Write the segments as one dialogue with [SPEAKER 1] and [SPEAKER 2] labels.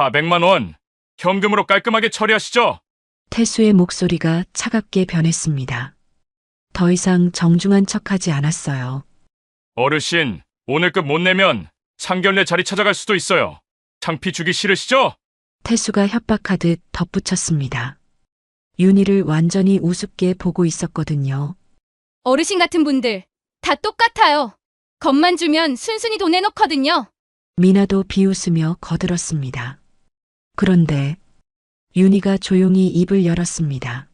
[SPEAKER 1] 400만 원. 현금으로 깔끔하게 처리하시죠.
[SPEAKER 2] 태수의 목소리가 차갑게 변했습니다. 더 이상 정중한 척하지 않았어요.
[SPEAKER 1] 어르신, 오늘급 못 내면 상견례 자리 찾아갈 수도 있어요. 창피 주기 싫으시죠?
[SPEAKER 2] 태수가 협박하듯 덧붙였습니다. 윤희를 완전히 우습게 보고 있었거든요.
[SPEAKER 3] 어르신 같은 분들 다 똑같아요. 겁만 주면 순순히 돈 내놓거든요.
[SPEAKER 2] 미나도 비웃으며 거들었습니다. 그런데 윤희가 조용히 입을 열었습니다.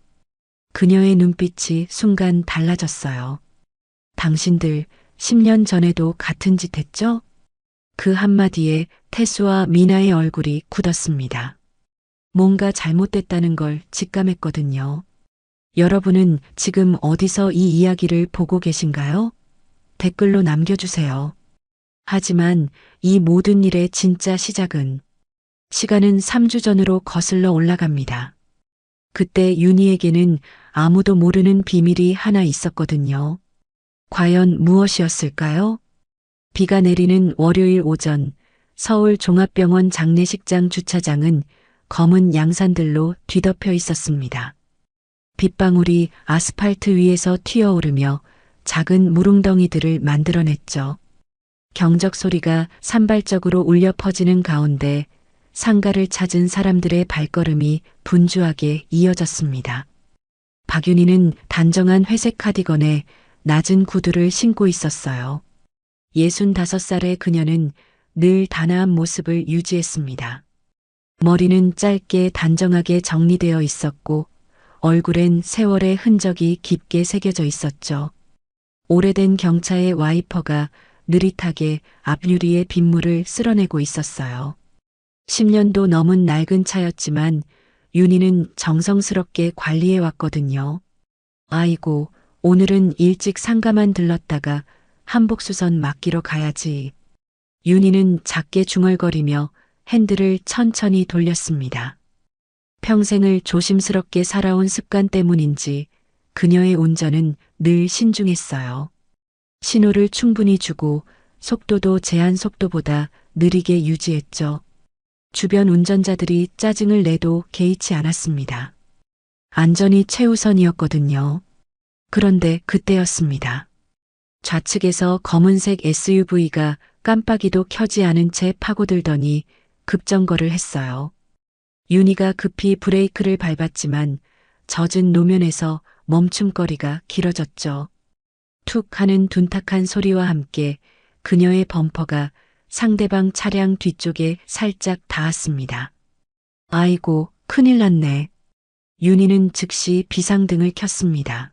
[SPEAKER 2] 그녀의 눈빛이 순간 달라졌어요. 당신들 10년 전에도 같은 짓 했죠? 그 한마디에 태수와 미나의 얼굴이 굳었습니다. 뭔가 잘못됐다는 걸 직감했거든요. 여러분은 지금 어디서 이 이야기를 보고 계신가요? 댓글로 남겨주세요. 하지만 이 모든 일의 진짜 시작은 시간은 3주 전으로 거슬러 올라갑니다. 그때 윤희에게는 아무도 모르는 비밀이 하나 있었거든요. 과연 무엇이었을까요? 비가 내리는 월요일 오전 서울 종합병원 장례식장 주차장은 검은 양산들로 뒤덮여 있었습니다. 빗방울이 아스팔트 위에서 튀어오르며 작은 물웅덩이들을 만들어냈죠. 경적 소리가 산발적으로 울려 퍼지는 가운데 상가를 찾은 사람들의 발걸음이 분주하게 이어졌습니다. 박윤희는 단정한 회색 카디건에 낮은 구두를 신고 있었어요. 65살의 그녀는 늘 단아한 모습을 유지했습니다. 머리는 짧게 단정하게 정리되어 있었고 얼굴엔 세월의 흔적이 깊게 새겨져 있었죠. 오래된 경차의 와이퍼가 느릿하게 앞유리의 빗물을 쓸어내고 있었어요. 10년도 넘은 낡은 차였지만 윤희는 정성스럽게 관리해 왔거든요. 아이고, 오늘은 일찍 상가만 들렀다가 한복수선 맡기러 가야지. 윤희는 작게 중얼거리며 핸들을 천천히 돌렸습니다. 평생을 조심스럽게 살아온 습관 때문인지 그녀의 운전은 늘 신중했어요. 신호를 충분히 주고 속도도 제한 속도보다 느리게 유지했죠. 주변 운전자들이 짜증을 내도 개의치 않았습니다. 안전이 최우선이었거든요. 그런데 그때였습니다. 좌측에서 검은색 SUV가 깜빡이도 켜지 않은 채 파고들더니 급정거를 했어요. 윤희가 급히 브레이크를 밟았지만 젖은 노면에서 멈춤거리가 길어졌죠. 툭 하는 둔탁한 소리와 함께 그녀의 범퍼가 상대방 차량 뒤쪽에 살짝 닿았습니다. 아이고, 큰일 났네. 윤희는 즉시 비상등을 켰습니다.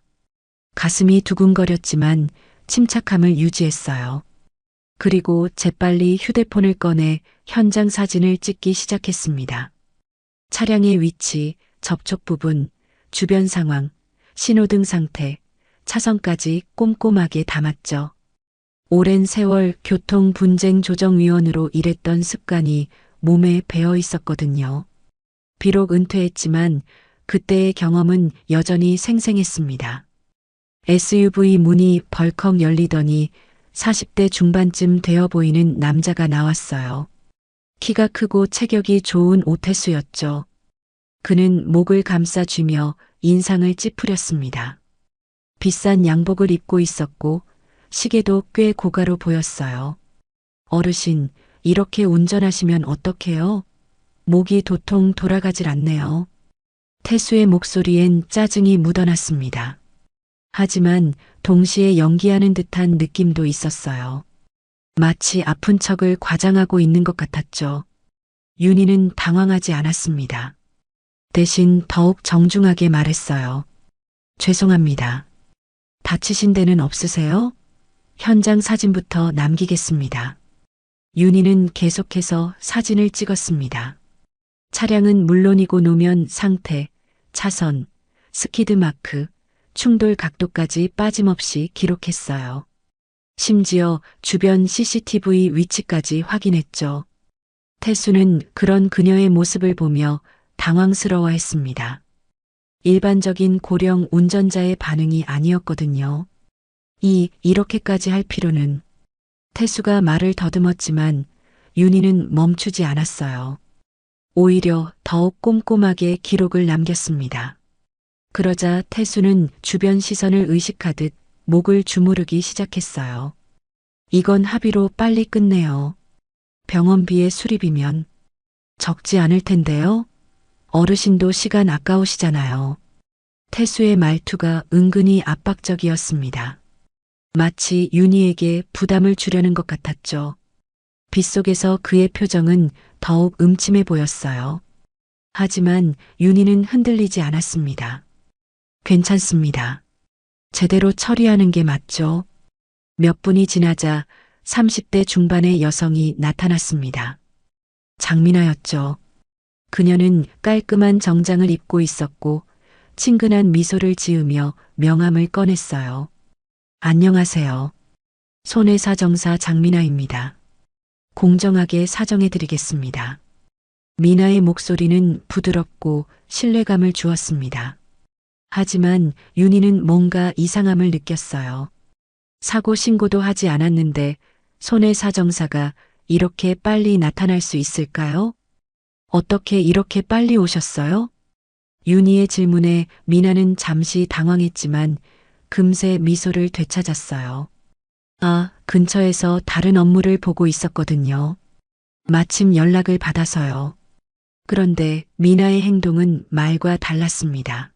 [SPEAKER 2] 가슴이 두근거렸지만 침착함을 유지했어요. 그리고 재빨리 휴대폰을 꺼내 현장 사진을 찍기 시작했습니다. 차량의 위치, 접촉 부분, 주변 상황, 신호등 상태, 차선까지 꼼꼼하게 담았죠. 오랜 세월 교통분쟁조정위원으로 일했던 습관이 몸에 배어 있었거든요. 비록 은퇴했지만 그때의 경험은 여전히 생생했습니다. SUV 문이 벌컥 열리더니 40대 중반쯤 되어 보이는 남자가 나왔어요. 키가 크고 체격이 좋은 오태수였죠. 그는 목을 감싸쥐며 인상을 찌푸렸습니다. 비싼 양복을 입고 있었고 시계도 꽤 고가로 보였어요. 어르신, 이렇게 운전하시면 어떡해요? 목이 도통 돌아가질 않네요. 태수의 목소리엔 짜증이 묻어났습니다. 하지만 동시에 연기하는 듯한 느낌도 있었어요. 마치 아픈 척을 과장하고 있는 것 같았죠. 윤희는 당황하지 않았습니다. 대신 더욱 정중하게 말했어요. 죄송합니다. 다치신 데는 없으세요? 현장 사진부터 남기겠습니다. 윤희는 계속해서 사진을 찍었습니다. 차량은 물론이고 노면 상태, 차선, 스키드 마크, 충돌 각도까지 빠짐없이 기록했어요. 심지어 주변 CCTV 위치까지 확인했죠. 태수는 그런 그녀의 모습을 보며 당황스러워했습니다. 일반적인 고령 운전자의 반응이 아니었거든요. 이렇게까지 할 필요는. 태수가 말을 더듬었지만 윤희는 멈추지 않았어요. 오히려 더욱 꼼꼼하게 기록을 남겼습니다. 그러자 태수는 주변 시선을 의식하듯 목을 주무르기 시작했어요. 이건 합의로 빨리 끝내요. 병원비의 수리비면 적지 않을 텐데요. 어르신도 시간 아까우시잖아요. 태수의 말투가 은근히 압박적이었습니다. 마치 윤희에게 부담을 주려는 것 같았죠. 빗속에서 그의 표정은 더욱 음침해 보였어요. 하지만 윤희는 흔들리지 않았습니다. 괜찮습니다. 제대로 처리하는 게 맞죠. 몇 분이 지나자 30대 중반의 여성이 나타났습니다. 장민아였죠. 그녀는 깔끔한 정장을 입고 있었고 친근한 미소를 지으며 명함을 꺼냈어요. 안녕하세요. 손해사정사 장민아입니다. 공정하게 사정해드리겠습니다. 미나의 목소리는 부드럽고 신뢰감을 주었습니다. 하지만 윤희는 뭔가 이상함을 느꼈어요. 사고 신고도 하지 않았는데 손해사정사가 이렇게 빨리 나타날 수 있을까요? 어떻게 이렇게 빨리 오셨어요? 윤희의 질문에 미나는 잠시 당황했지만 금세 미소를 되찾았어요. 아, 근처에서 다른 업무를 보고 있었거든요. 마침 연락을 받아서요. 그런데 미나의 행동은 말과 달랐습니다.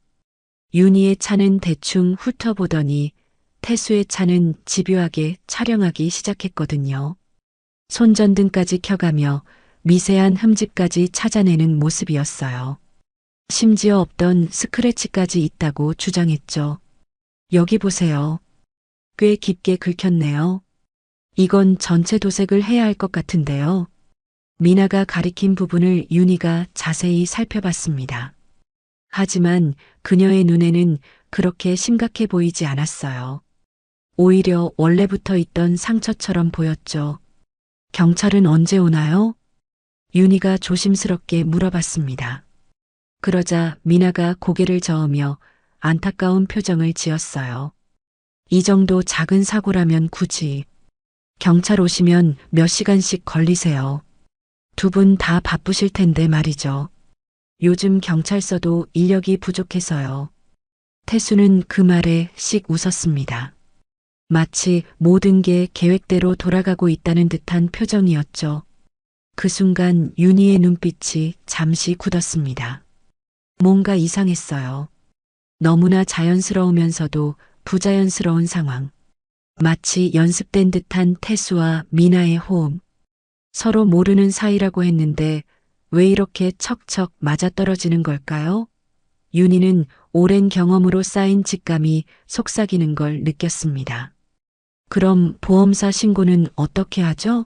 [SPEAKER 2] 윤희의 차는 대충 훑어보더니 태수의 차는 집요하게 촬영하기 시작했거든요. 손전등까지 켜가며 미세한 흠집까지 찾아내는 모습이었어요. 심지어 없던 스크래치까지 있다고 주장했죠. 여기 보세요. 꽤 깊게 긁혔네요. 이건 전체 도색을 해야 할 것 같은데요. 미나가 가리킨 부분을 윤희가 자세히 살펴봤습니다. 하지만 그녀의 눈에는 그렇게 심각해 보이지 않았어요. 오히려 원래부터 있던 상처처럼 보였죠. 경찰은 언제 오나요? 윤희가 조심스럽게 물어봤습니다. 그러자 미나가 고개를 저으며 안타까운 표정을 지었어요. 이 정도 작은 사고라면 굳이 경찰 오시면 몇 시간씩 걸리세요. 두 분 다 바쁘실 텐데 말이죠. 요즘 경찰서도 인력이 부족해서요. 태수는 그 말에 씩 웃었습니다. 마치 모든 게 계획대로 돌아가고 있다는 듯한 표정이었죠. 그 순간 윤희의 눈빛이 잠시 굳었습니다. 뭔가 이상했어요. 너무나 자연스러우면서도 부자연스러운 상황. 마치 연습된 듯한 태수와 미나의 호흡. 서로 모르는 사이라고 했는데 왜 이렇게 척척 맞아떨어지는 걸까요? 윤희는 오랜 경험으로 쌓인 직감이 속삭이는 걸 느꼈습니다. 그럼 보험사 신고는 어떻게 하죠?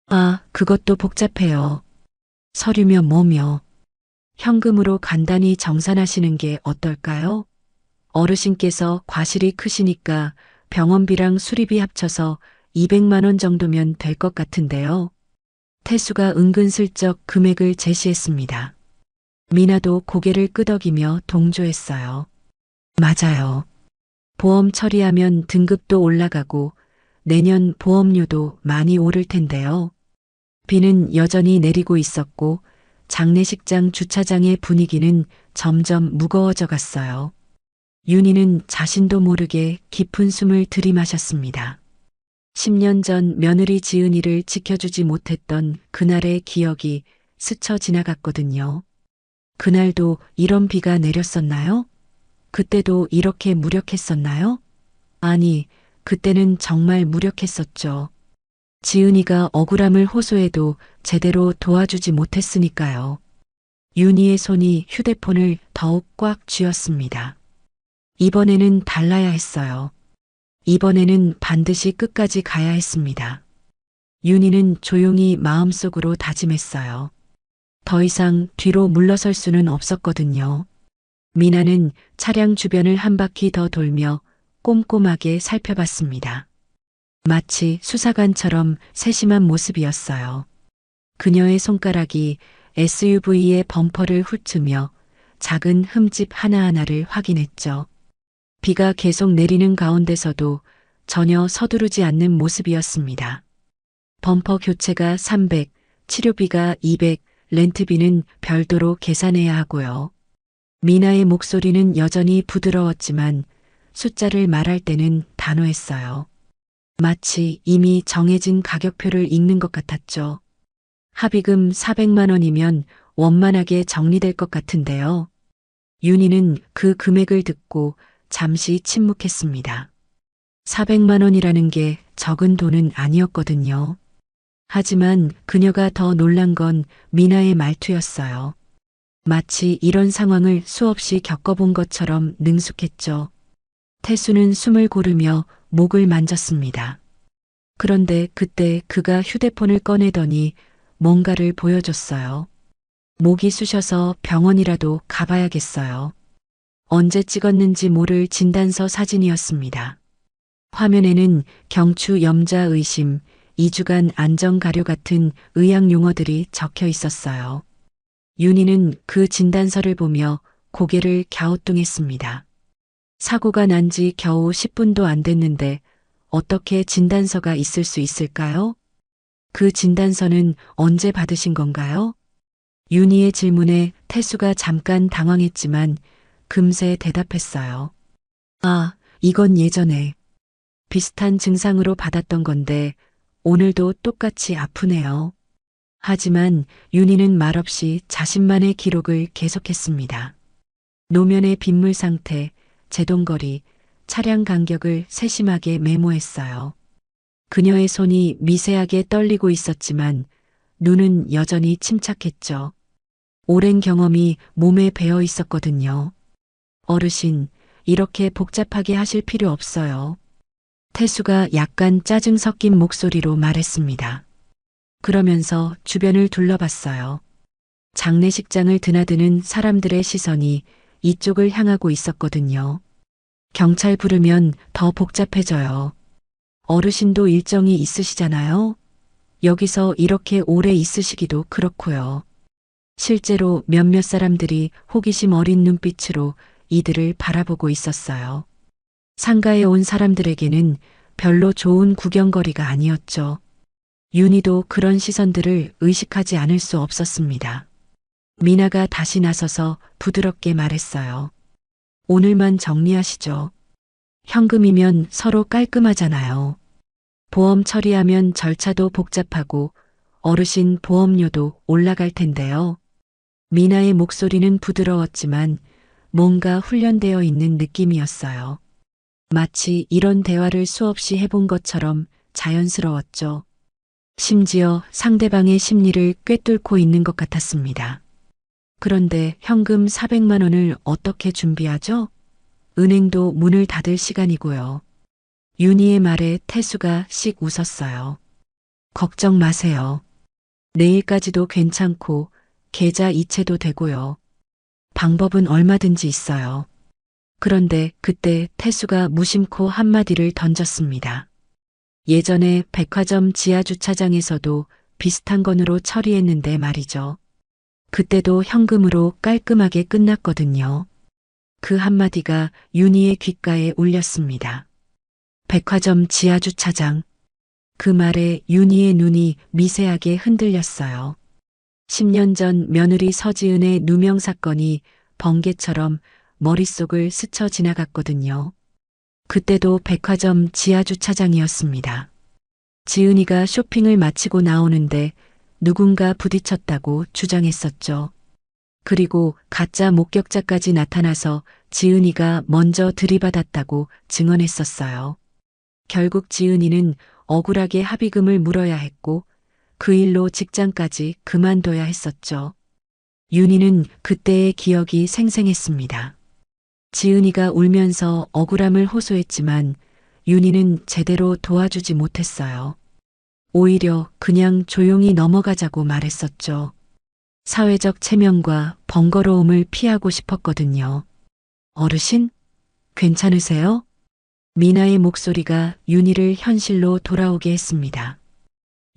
[SPEAKER 2] 아, 그것도 복잡해요. 서류며 뭐며. 현금으로 간단히 정산하시는 게 어떨까요? 어르신께서 과실이 크시니까 병원비랑 수리비 합쳐서 200만 원 정도면 될 것 같은데요. 태수가 은근슬쩍 금액을 제시했습니다. 미나도 고개를 끄덕이며 동조했어요. 맞아요. 보험 처리하면 등급도 올라가고 내년 보험료도 많이 오를 텐데요. 비는 여전히 내리고 있었고 장례식장 주차장의 분위기는 점점 무거워져 갔어요. 윤희는 자신도 모르게 깊은 숨을 들이마셨습니다. 10년 전 며느리 지은이를 지켜주지 못했던 그날의 기억이 스쳐 지나갔거든요. 그날도 이런 비가 내렸었나요? 그때도 이렇게 무력했었나요? 아니, 그때는 정말 무력했었죠. 지은이가 억울함을 호소해도 제대로 도와주지 못했으니까요. 윤희의 손이 휴대폰을 더욱 꽉 쥐었습니다. 이번에는 달라야 했어요. 이번에는 반드시 끝까지 가야 했습니다. 윤희는 조용히 마음속으로 다짐했어요. 더 이상 뒤로 물러설 수는 없었거든요. 미나는 차량 주변을 한 바퀴 더 돌며 꼼꼼하게 살펴봤습니다. 마치 수사관처럼 세심한 모습이었어요. 그녀의 손가락이 SUV의 범퍼를 훑으며 작은 흠집 하나하나를 확인했죠. 비가 계속 내리는 가운데서도 전혀 서두르지 않는 모습이었습니다. 범퍼 교체가 300, 치료비가 200, 렌트비는 별도로 계산해야 하고요. 미나의 목소리는 여전히 부드러웠지만 숫자를 말할 때는 단호했어요. 마치 이미 정해진 가격표를 읽는 것 같았죠. 합의금 400만 원이면 원만하게 정리될 것 같은데요. 윤희는 그 금액을 듣고 잠시 침묵했습니다. 400만 원이라는 게 적은 돈은 아니었거든요. 하지만 그녀가 더 놀란 건 미나의 말투였어요. 마치 이런 상황을 수없이 겪어본 것처럼 능숙했죠. 태수는 숨을 고르며 목을 만졌습니다. 그런데 그때 그가 휴대폰을 꺼내더니 뭔가를 보여줬어요. 목이 쑤셔서 병원이라도 가봐야겠어요. 언제 찍었는지 모를 진단서 사진이었습니다. 화면에는 경추 염좌 의심, 2주간 안정 가료 같은 의학 용어들이 적혀 있었어요. 윤희는 그 진단서를 보며 고개를 갸우뚱했습니다. 사고가 난 지 겨우 10분도 안 됐는데 어떻게 진단서가 있을 수 있을까요? 그 진단서는 언제 받으신 건가요? 윤희의 질문에 태수가 잠깐 당황했지만 금세 대답했어요. 아, 이건 예전에 비슷한 증상으로 받았던 건데 오늘도 똑같이 아프네요. 하지만 윤희는 말없이 자신만의 기록을 계속했습니다. 노면의 빗물 상태, 제동거리, 차량 간격을 세심하게 메모했어요. 그녀의 손이 미세하게 떨리고 있었지만 눈은 여전히 침착했죠. 오랜 경험이 몸에 배어 있었거든요. 어르신, 이렇게 복잡하게 하실 필요 없어요. 태수가 약간 짜증 섞인 목소리로 말했습니다. 그러면서 주변을 둘러봤어요. 장례식장을 드나드는 사람들의 시선이 이쪽을 향하고 있었거든요. 경찰 부르면 더 복잡해져요. 어르신도 일정이 있으시잖아요. 여기서 이렇게 오래 있으시기도 그렇고요. 실제로 몇몇 사람들이 호기심 어린 눈빛으로 이들을 바라보고 있었어요. 상가에 온 사람들에게는 별로 좋은 구경거리가 아니었죠. 윤희도 그런 시선들을 의식하지 않을 수 없었습니다. 미나가 다시 나서서 부드럽게 말했어요. 오늘만 정리하시죠. 현금이면 서로 깔끔하잖아요. 보험 처리하면 절차도 복잡하고 어르신 보험료도 올라갈 텐데요. 미나의 목소리는 부드러웠지만 뭔가 훈련되어 있는 느낌이었어요. 마치 이런 대화를 수없이 해본 것처럼 자연스러웠죠. 심지어 상대방의 심리를 꿰뚫고 있는 것 같았습니다. 그런데 현금 400만 원을 어떻게 준비하죠? 은행도 문을 닫을 시간이고요. 윤희의 말에 태수가 씩 웃었어요. 걱정 마세요. 내일까지도 괜찮고 계좌 이체도 되고요. 방법은 얼마든지 있어요. 그런데 그때 태수가 무심코 한마디를 던졌습니다. 예전에 백화점 지하 주차장에서도 비슷한 건으로 처리했는데 말이죠. 그때도 현금으로 깔끔하게 끝났거든요. 그 한마디가 윤희의 귓가에 울렸습니다. 백화점 지하 주차장. 그 말에 윤희의 눈이 미세하게 흔들렸어요. 10년 전 며느리 서지은의 누명 사건이 번개처럼 머릿속을 스쳐 지나갔거든요. 그때도 백화점 지하 주차장이었습니다. 지은이가 쇼핑을 마치고 나오는데 누군가 부딪혔다고 주장했었죠. 그리고 가짜 목격자까지 나타나서 지은이가 먼저 들이받았다고 증언했었어요. 결국 지은이는 억울하게 합의금을 물어야 했고 그 일로 직장까지 그만둬야 했었죠. 윤희는 그때의 기억이 생생했습니다. 지은이가 울면서 억울함을 호소했지만 윤희는 제대로 도와주지 못했어요. 오히려 그냥 조용히 넘어가자고 말했었죠. 사회적 체면과 번거로움을 피하고 싶었거든요. 어르신? 괜찮으세요? 미나의 목소리가 윤희를 현실로 돌아오게 했습니다.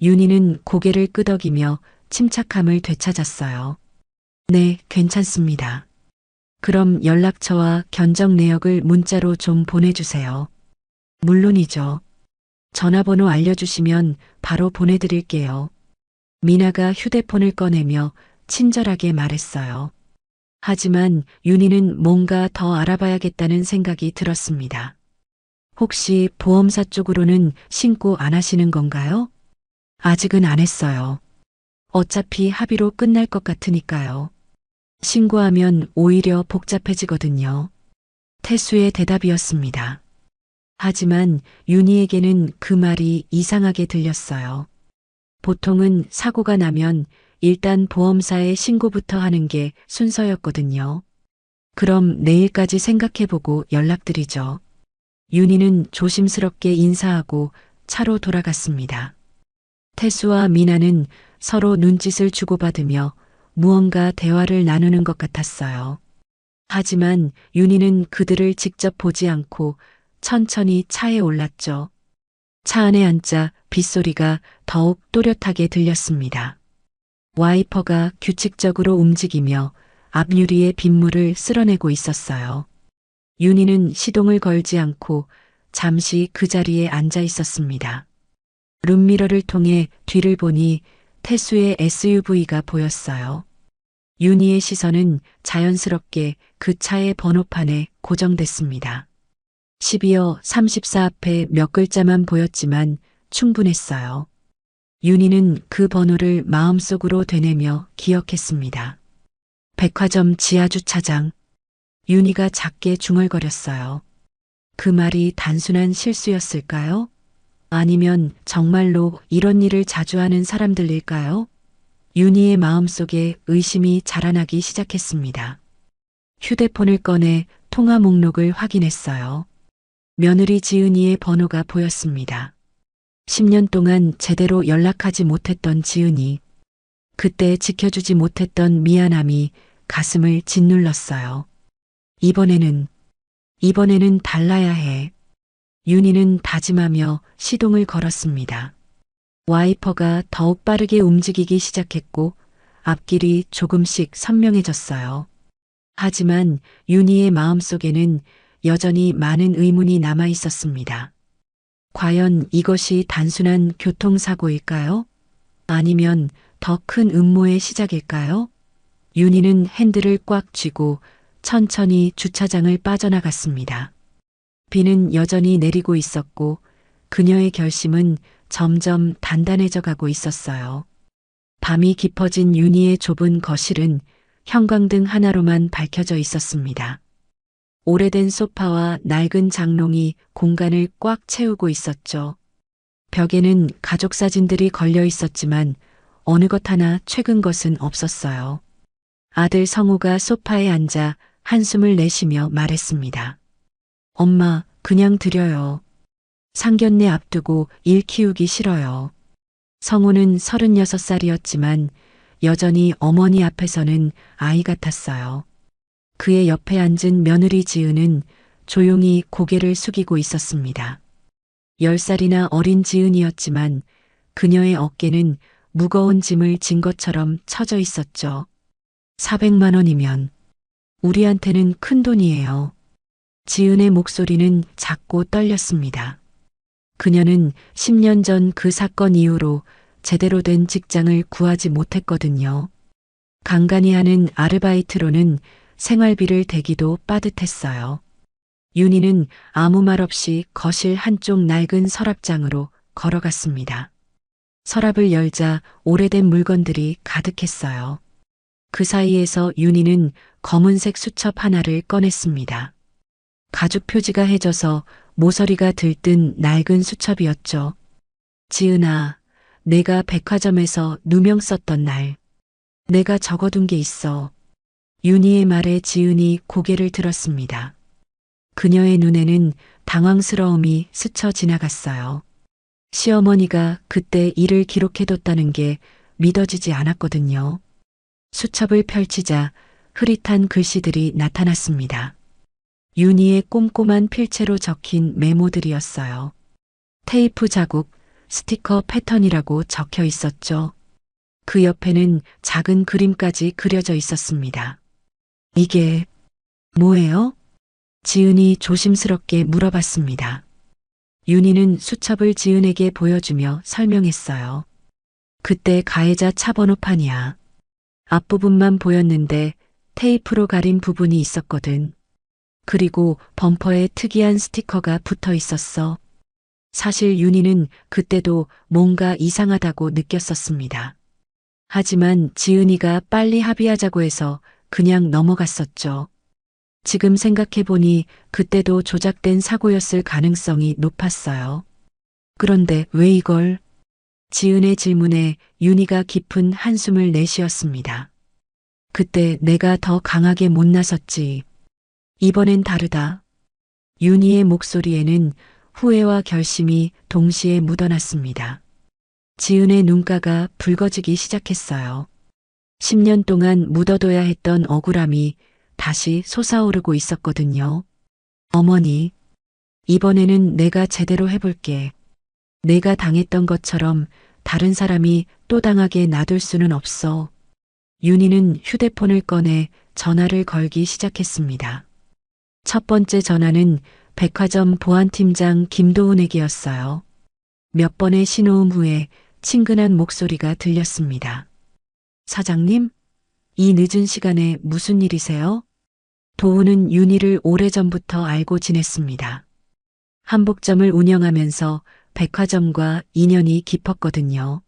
[SPEAKER 2] 윤희는 고개를 끄덕이며 침착함을 되찾았어요. 네, 괜찮습니다. 그럼 연락처와 견적 내역을 문자로 좀 보내주세요. 물론이죠. 전화번호 알려주시면 바로 보내드릴게요. 미나가 휴대폰을 꺼내며 친절하게 말했어요. 하지만 윤희는 뭔가 더 알아봐야겠다는 생각이 들었습니다. 혹시 보험사 쪽으로는 신고 안 하시는 건가요? 아직은 안 했어요. 어차피 합의로 끝날 것 같으니까요. 신고하면 오히려 복잡해지거든요. 태수의 대답이었습니다. 하지만 윤희에게는 그 말이 이상하게 들렸어요. 보통은 사고가 나면 일단 보험사에 신고부터 하는 게 순서였거든요. 그럼 내일까지 생각해보고 연락드리죠. 윤희는 조심스럽게 인사하고 차로 돌아갔습니다. 태수와 미나는 서로 눈짓을 주고받으며 무언가 대화를 나누는 것 같았어요. 하지만 윤희는 그들을 직접 보지 않고 천천히 차에 올랐죠. 차 안에 앉자 빗소리가 더욱 또렷하게 들렸습니다. 와이퍼가 규칙적으로 움직이며 앞유리에 빗물을 쓸어내고 있었어요. 윤희는 시동을 걸지 않고 잠시 그 자리에 앉아 있었습니다. 룸미러를 통해 뒤를 보니 태수의 SUV가 보였어요. 윤희의 시선은 자연스럽게 그 차의 번호판에 고정됐습니다. 12어 34 앞에 몇 글자만 보였지만 충분했어요. 윤희는 그 번호를 마음속으로 되뇌며 기억했습니다. 백화점 지하주차장. 윤희가 작게 중얼거렸어요. 그 말이 단순한 실수였을까요? 아니면 정말로 이런 일을 자주 하는 사람들일까요? 윤희의 마음속에 의심이 자라나기 시작했습니다. 휴대폰을 꺼내 통화 목록을 확인했어요. 며느리 지은이의 번호가 보였습니다. 10년 동안 제대로 연락하지 못했던 지은이, 그때 지켜주지 못했던 미안함이 가슴을 짓눌렀어요. 이번에는 달라야 해. 윤희는 다짐하며 시동을 걸었습니다. 와이퍼가 더욱 빠르게 움직이기 시작했고 앞길이 조금씩 선명해졌어요. 하지만 윤희의 마음속에는 여전히 많은 의문이 남아 있었습니다. 과연 이것이 단순한 교통사고일까요? 아니면 더 큰 음모의 시작일까요? 윤희는 핸들을 꽉 쥐고 천천히 주차장을 빠져나갔습니다. 비는 여전히 내리고 있었고 그녀의 결심은 점점 단단해져 가고 있었어요. 밤이 깊어진 윤희의 좁은 거실은 형광등 하나로만 밝혀져 있었습니다. 오래된 소파와 낡은 장롱이 공간을 꽉 채우고 있었죠. 벽에는 가족 사진들이 걸려 있었지만 어느 것 하나 최근 것은 없었어요. 아들 성우가 소파에 앉아 한숨을 내쉬며 말했습니다. 엄마, 그냥 드려요. 상견례 앞두고 일 키우기 싫어요. 성우는 36살이었지만 여전히 어머니 앞에서는 아이 같았어요. 그의 옆에 앉은 며느리 지은은 조용히 고개를 숙이고 있었습니다. 10살이나 어린 지은이었지만 그녀의 어깨는 무거운 짐을 진 것처럼 처져 있었죠. 400만 원이면 우리한테는 큰 돈이에요. 지은의 목소리는 작고 떨렸습니다. 그녀는 10년 전 그 사건 이후로 제대로 된 직장을 구하지 못했거든요. 간간히 하는 아르바이트로는 생활비를 대기도 빠듯했어요. 윤희는 아무 말 없이 거실 한쪽 낡은 서랍장으로 걸어갔습니다. 서랍을 열자 오래된 물건들이 가득했어요. 그 사이에서 윤희는 검은색 수첩 하나를 꺼냈습니다. 가죽 표지가 해져서 모서리가 들뜬 낡은 수첩이었죠. 지은아, 내가 백화점에서 누명 썼던 날, 내가 적어둔 게 있어. 윤희의 말에 지은이 고개를 들었습니다. 그녀의 눈에는 당황스러움이 스쳐 지나갔어요. 시어머니가 그때 일을 기록해뒀다는 게 믿어지지 않았거든요. 수첩을 펼치자 흐릿한 글씨들이 나타났습니다. 윤희의 꼼꼼한 필체로 적힌 메모들이었어요. 테이프 자국, 스티커 패턴이라고 적혀 있었죠. 그 옆에는 작은 그림까지 그려져 있었습니다. 이게 뭐예요? 지은이 조심스럽게 물어봤습니다. 윤희는 수첩을 지은에게 보여주며 설명했어요. 그때 가해자 차 번호판이야. 앞부분만 보였는데 테이프로 가린 부분이 있었거든. 그리고 범퍼에 특이한 스티커가 붙어 있었어. 사실 윤희는 그때도 뭔가 이상하다고 느꼈었습니다. 하지만 지은이가 빨리 합의하자고 해서 그냥 넘어갔었죠. 지금 생각해보니 그때도 조작된 사고였을 가능성이 높았어요. 그런데 왜 이걸? 지은의 질문에 윤희가 깊은 한숨을 내쉬었습니다. 그때 내가 더 강하게 못 나섰지. 이번엔 다르다. 윤희의 목소리에는 후회와 결심이 동시에 묻어났습니다. 지은의 눈가가 붉어지기 시작했어요. 10년 동안 묻어둬야 했던 억울함이 다시 솟아오르고 있었거든요. 어머니, 이번에는 내가 제대로 해볼게. 내가 당했던 것처럼 다른 사람이 또 당하게 놔둘 수는 없어. 윤희는 휴대폰을 꺼내 전화를 걸기 시작했습니다. 첫 번째 전화는 백화점 보안팀장 김도훈에게였어요. 몇 번의 신호음 후에 친근한 목소리가 들렸습니다. 사장님, 이 늦은 시간에 무슨 일이세요? 도훈은 윤희를 오래전부터 알고 지냈습니다. 한복점을 운영하면서 백화점과 인연이 깊었거든요.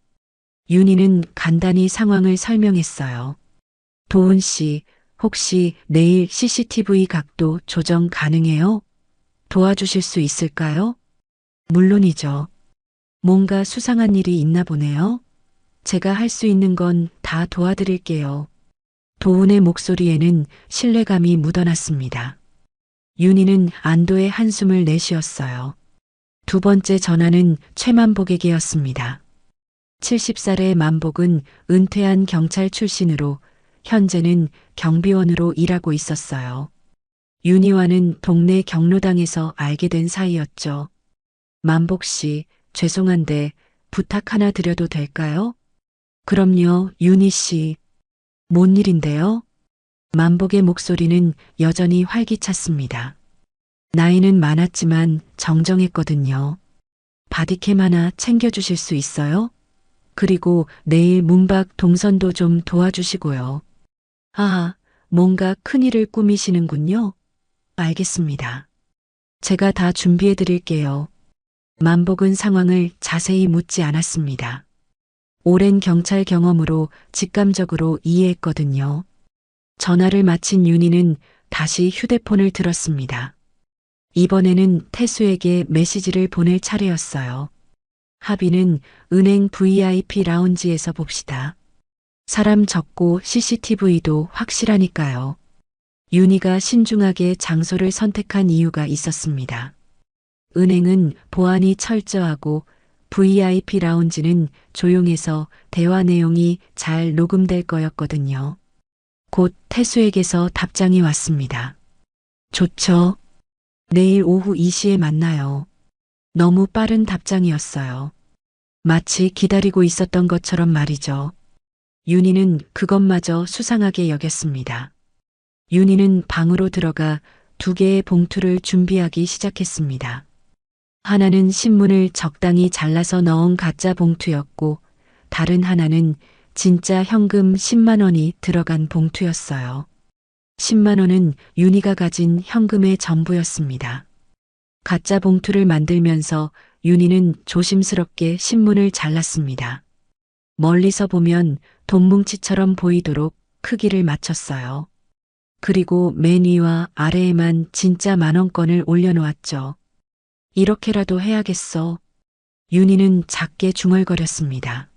[SPEAKER 2] 윤희는 간단히 상황을 설명했어요. 도훈 씨, 혹시 내일 CCTV 각도 조정 가능해요? 도와주실 수 있을까요? 물론이죠. 뭔가 수상한 일이 있나 보네요. 제가 할 수 있는 건 다 도와드릴게요. 도훈의 목소리에는 신뢰감이 묻어났습니다. 윤희는 안도의 한숨을 내쉬었어요. 두 번째 전화는 최만복에게였습니다. 70살의 만복은 은퇴한 경찰 출신으로 현재는 경비원으로 일하고 있었어요. 윤희와는 동네 경로당에서 알게 된 사이였죠. 만복 씨, 죄송한데 부탁 하나 드려도 될까요? 그럼요, 윤희 씨. 뭔 일인데요? 만복의 목소리는 여전히 활기찼습니다. 나이는 많았지만 정정했거든요. 바디캠 하나 챙겨주실 수 있어요? 그리고 내일 문밖 동선도 좀 도와주시고요. 아, 뭔가 큰일을 꾸미시는군요. 알겠습니다. 제가 다 준비해 드릴게요. 만복은 상황을 자세히 묻지 않았습니다. 오랜 경찰 경험으로 직감적으로 이해했거든요. 전화를 마친 윤희는 다시 휴대폰을 들었습니다. 이번에는 태수에게 메시지를 보낼 차례였어요. 합의는 은행 VIP 라운지에서 봅시다. 사람 적고 CCTV도 확실하니까요. 윤희가 신중하게 장소를 선택한 이유가 있었습니다. 은행은 보안이 철저하고 VIP 라운지는 조용해서 대화 내용이 잘 녹음될 거였거든요. 곧 태수에게서 답장이 왔습니다. 좋죠. 내일 오후 2시에 만나요. 너무 빠른 답장이었어요. 마치 기다리고 있었던 것처럼 말이죠. 윤희는 그것마저 수상하게 여겼습니다. 윤희는 방으로 들어가 2개의 봉투를 준비하기 시작했습니다. 하나는 신문을 적당히 잘라서 넣은 가짜 봉투였고 다른 하나는 진짜 현금 10만 원이 들어간 봉투였어요. 10만 원은 윤희가 가진 현금의 전부였습니다. 가짜 봉투를 만들면서 윤희는 조심스럽게 신문을 잘랐습니다. 멀리서 보면 돈뭉치처럼 보이도록 크기를 맞췄어요. 그리고 맨 위와 아래에만 진짜 만원권을 올려놓았죠. 이렇게라도 해야겠어. 윤희는 작게 중얼거렸습니다.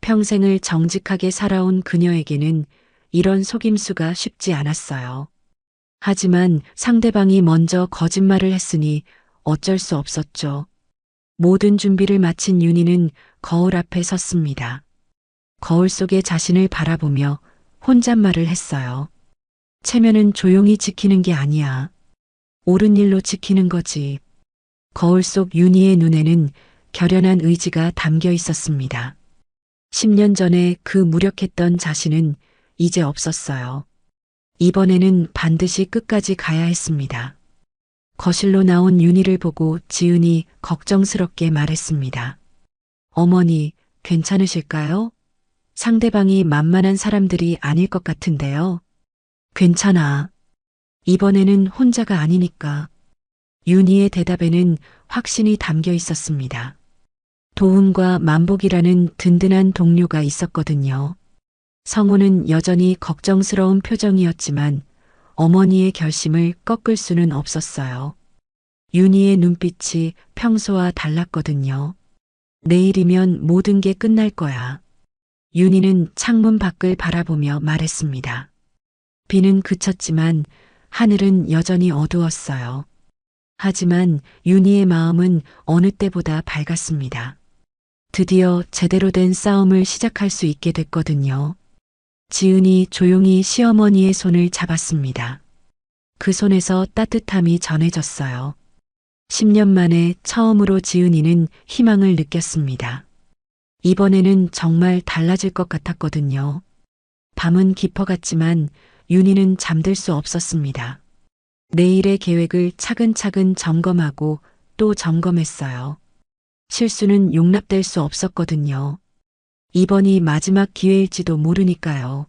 [SPEAKER 2] 평생을 정직하게 살아온 그녀에게는 이런 속임수가 쉽지 않았어요. 하지만 상대방이 먼저 거짓말을 했으니 어쩔 수 없었죠. 모든 준비를 마친 윤희는 거울 앞에 섰습니다. 거울 속의 자신을 바라보며 혼잣말을 했어요. 체면은 조용히 지키는 게 아니야. 옳은 일로 지키는 거지. 거울 속 윤희의 눈에는 결연한 의지가 담겨 있었습니다. 10년 전에 그 무력했던 자신은 이제 없었어요. 이번에는 반드시 끝까지 가야 했습니다. 거실로 나온 윤희를 보고 지은이 걱정스럽게 말했습니다. 어머니, 괜찮으실까요? 상대방이 만만한 사람들이 아닐 것 같은데요. 괜찮아. 이번에는 혼자가 아니니까. 윤희의 대답에는 확신이 담겨 있었습니다. 도훈과 만복이라는 든든한 동료가 있었거든요. 성우는 여전히 걱정스러운 표정이었지만 어머니의 결심을 꺾을 수는 없었어요. 윤희의 눈빛이 평소와 달랐거든요. 내일이면 모든 게 끝날 거야. 윤희는 창문 밖을 바라보며 말했습니다. 비는 그쳤지만 하늘은 여전히 어두웠어요. 하지만 윤희의 마음은 어느 때보다 밝았습니다. 드디어 제대로 된 싸움을 시작할 수 있게 됐거든요. 지은이 조용히 시어머니의 손을 잡았습니다. 그 손에서 따뜻함이 전해졌어요. 10년 만에 처음으로 지은이는 희망을 느꼈습니다. 이번에는 정말 달라질 것 같았거든요. 밤은 깊어갔지만 윤희는 잠들 수 없었습니다. 내일의 계획을 차근차근 점검하고 또 점검했어요. 실수는 용납될 수 없었거든요. 이번이 마지막 기회일지도 모르니까요.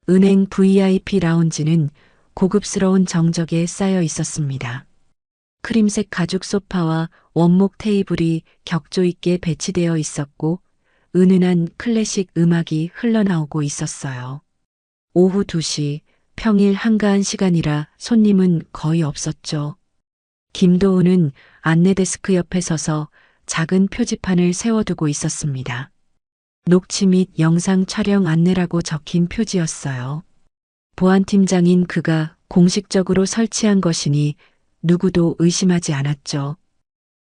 [SPEAKER 2] 은행 VIP 라운지는 고급스러운 정적에 쌓여 있었습니다. 크림색 가죽 소파와 원목 테이블이 격조 있게 배치되어 있었고 은은한 클래식 음악이 흘러나오고 있었어요. 오후 2시, 평일 한가한 시간이라 손님은 거의 없었죠. 김도훈은 안내데스크 옆에 서서 작은 표지판을 세워두고 있었습니다. 녹취 및 영상 촬영 안내라고 적힌 표지였어요. 보안팀장인 그가 공식적으로 설치한 것이니 누구도 의심하지 않았죠.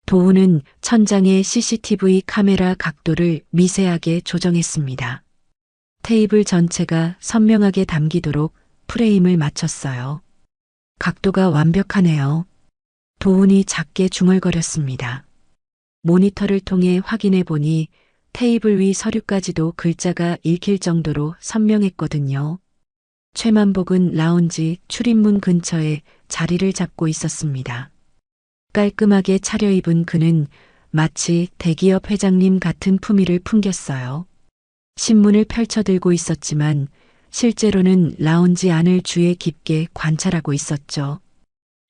[SPEAKER 2] 도훈은 천장의 CCTV 카메라 각도를 미세하게 조정했습니다. 테이블 전체가 선명하게 담기도록 프레임을 맞췄어요. 각도가 완벽하네요. 도훈이 작게 중얼거렸습니다. 모니터를 통해 확인해 보니 테이블 위 서류까지도 글자가 읽힐 정도로 선명했거든요. 최만복은 라운지 출입문 근처에 자리를 잡고 있었습니다. 깔끔하게 차려입은 그는 마치 대기업 회장님 같은 품위를 풍겼어요. 신문을 펼쳐들고 있었지만 실제로는 라운지 안을 주의 깊게 관찰하고 있었죠.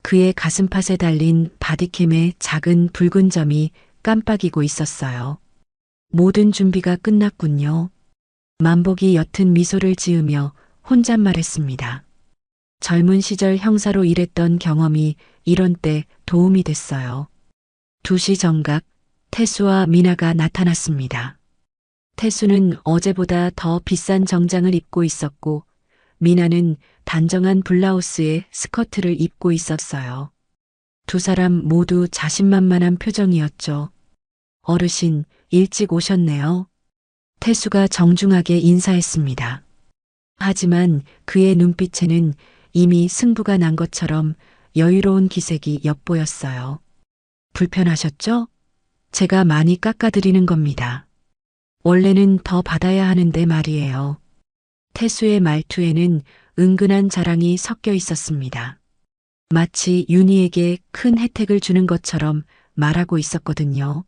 [SPEAKER 2] 그의 가슴팍에 달린 바디캠의 작은 붉은 점이 깜빡이고 있었어요. 모든 준비가 끝났군요. 만복이 옅은 미소를 지으며 혼잣말했습니다. 젊은 시절 형사로 일했던 경험이 이런 때 도움이 됐어요. 2시 정각, 태수와 미나가 나타났습니다. 태수는 어제보다 더 비싼 정장을 입고 있었고 미나는 단정한 블라우스에 스커트를 입고 있었어요. 두 사람 모두 자신만만한 표정이었죠. 어르신, 일찍 오셨네요. 태수가 정중하게 인사했습니다. 하지만 그의 눈빛에는 이미 승부가 난 것처럼 여유로운 기색이 엿보였어요. 불편하셨죠? 제가 많이 깎아드리는 겁니다. 원래는 더 받아야 하는데 말이에요. 태수의 말투에는 은근한 자랑이 섞여 있었습니다. 마치 윤희에게 큰 혜택을 주는 것처럼 말하고 있었거든요.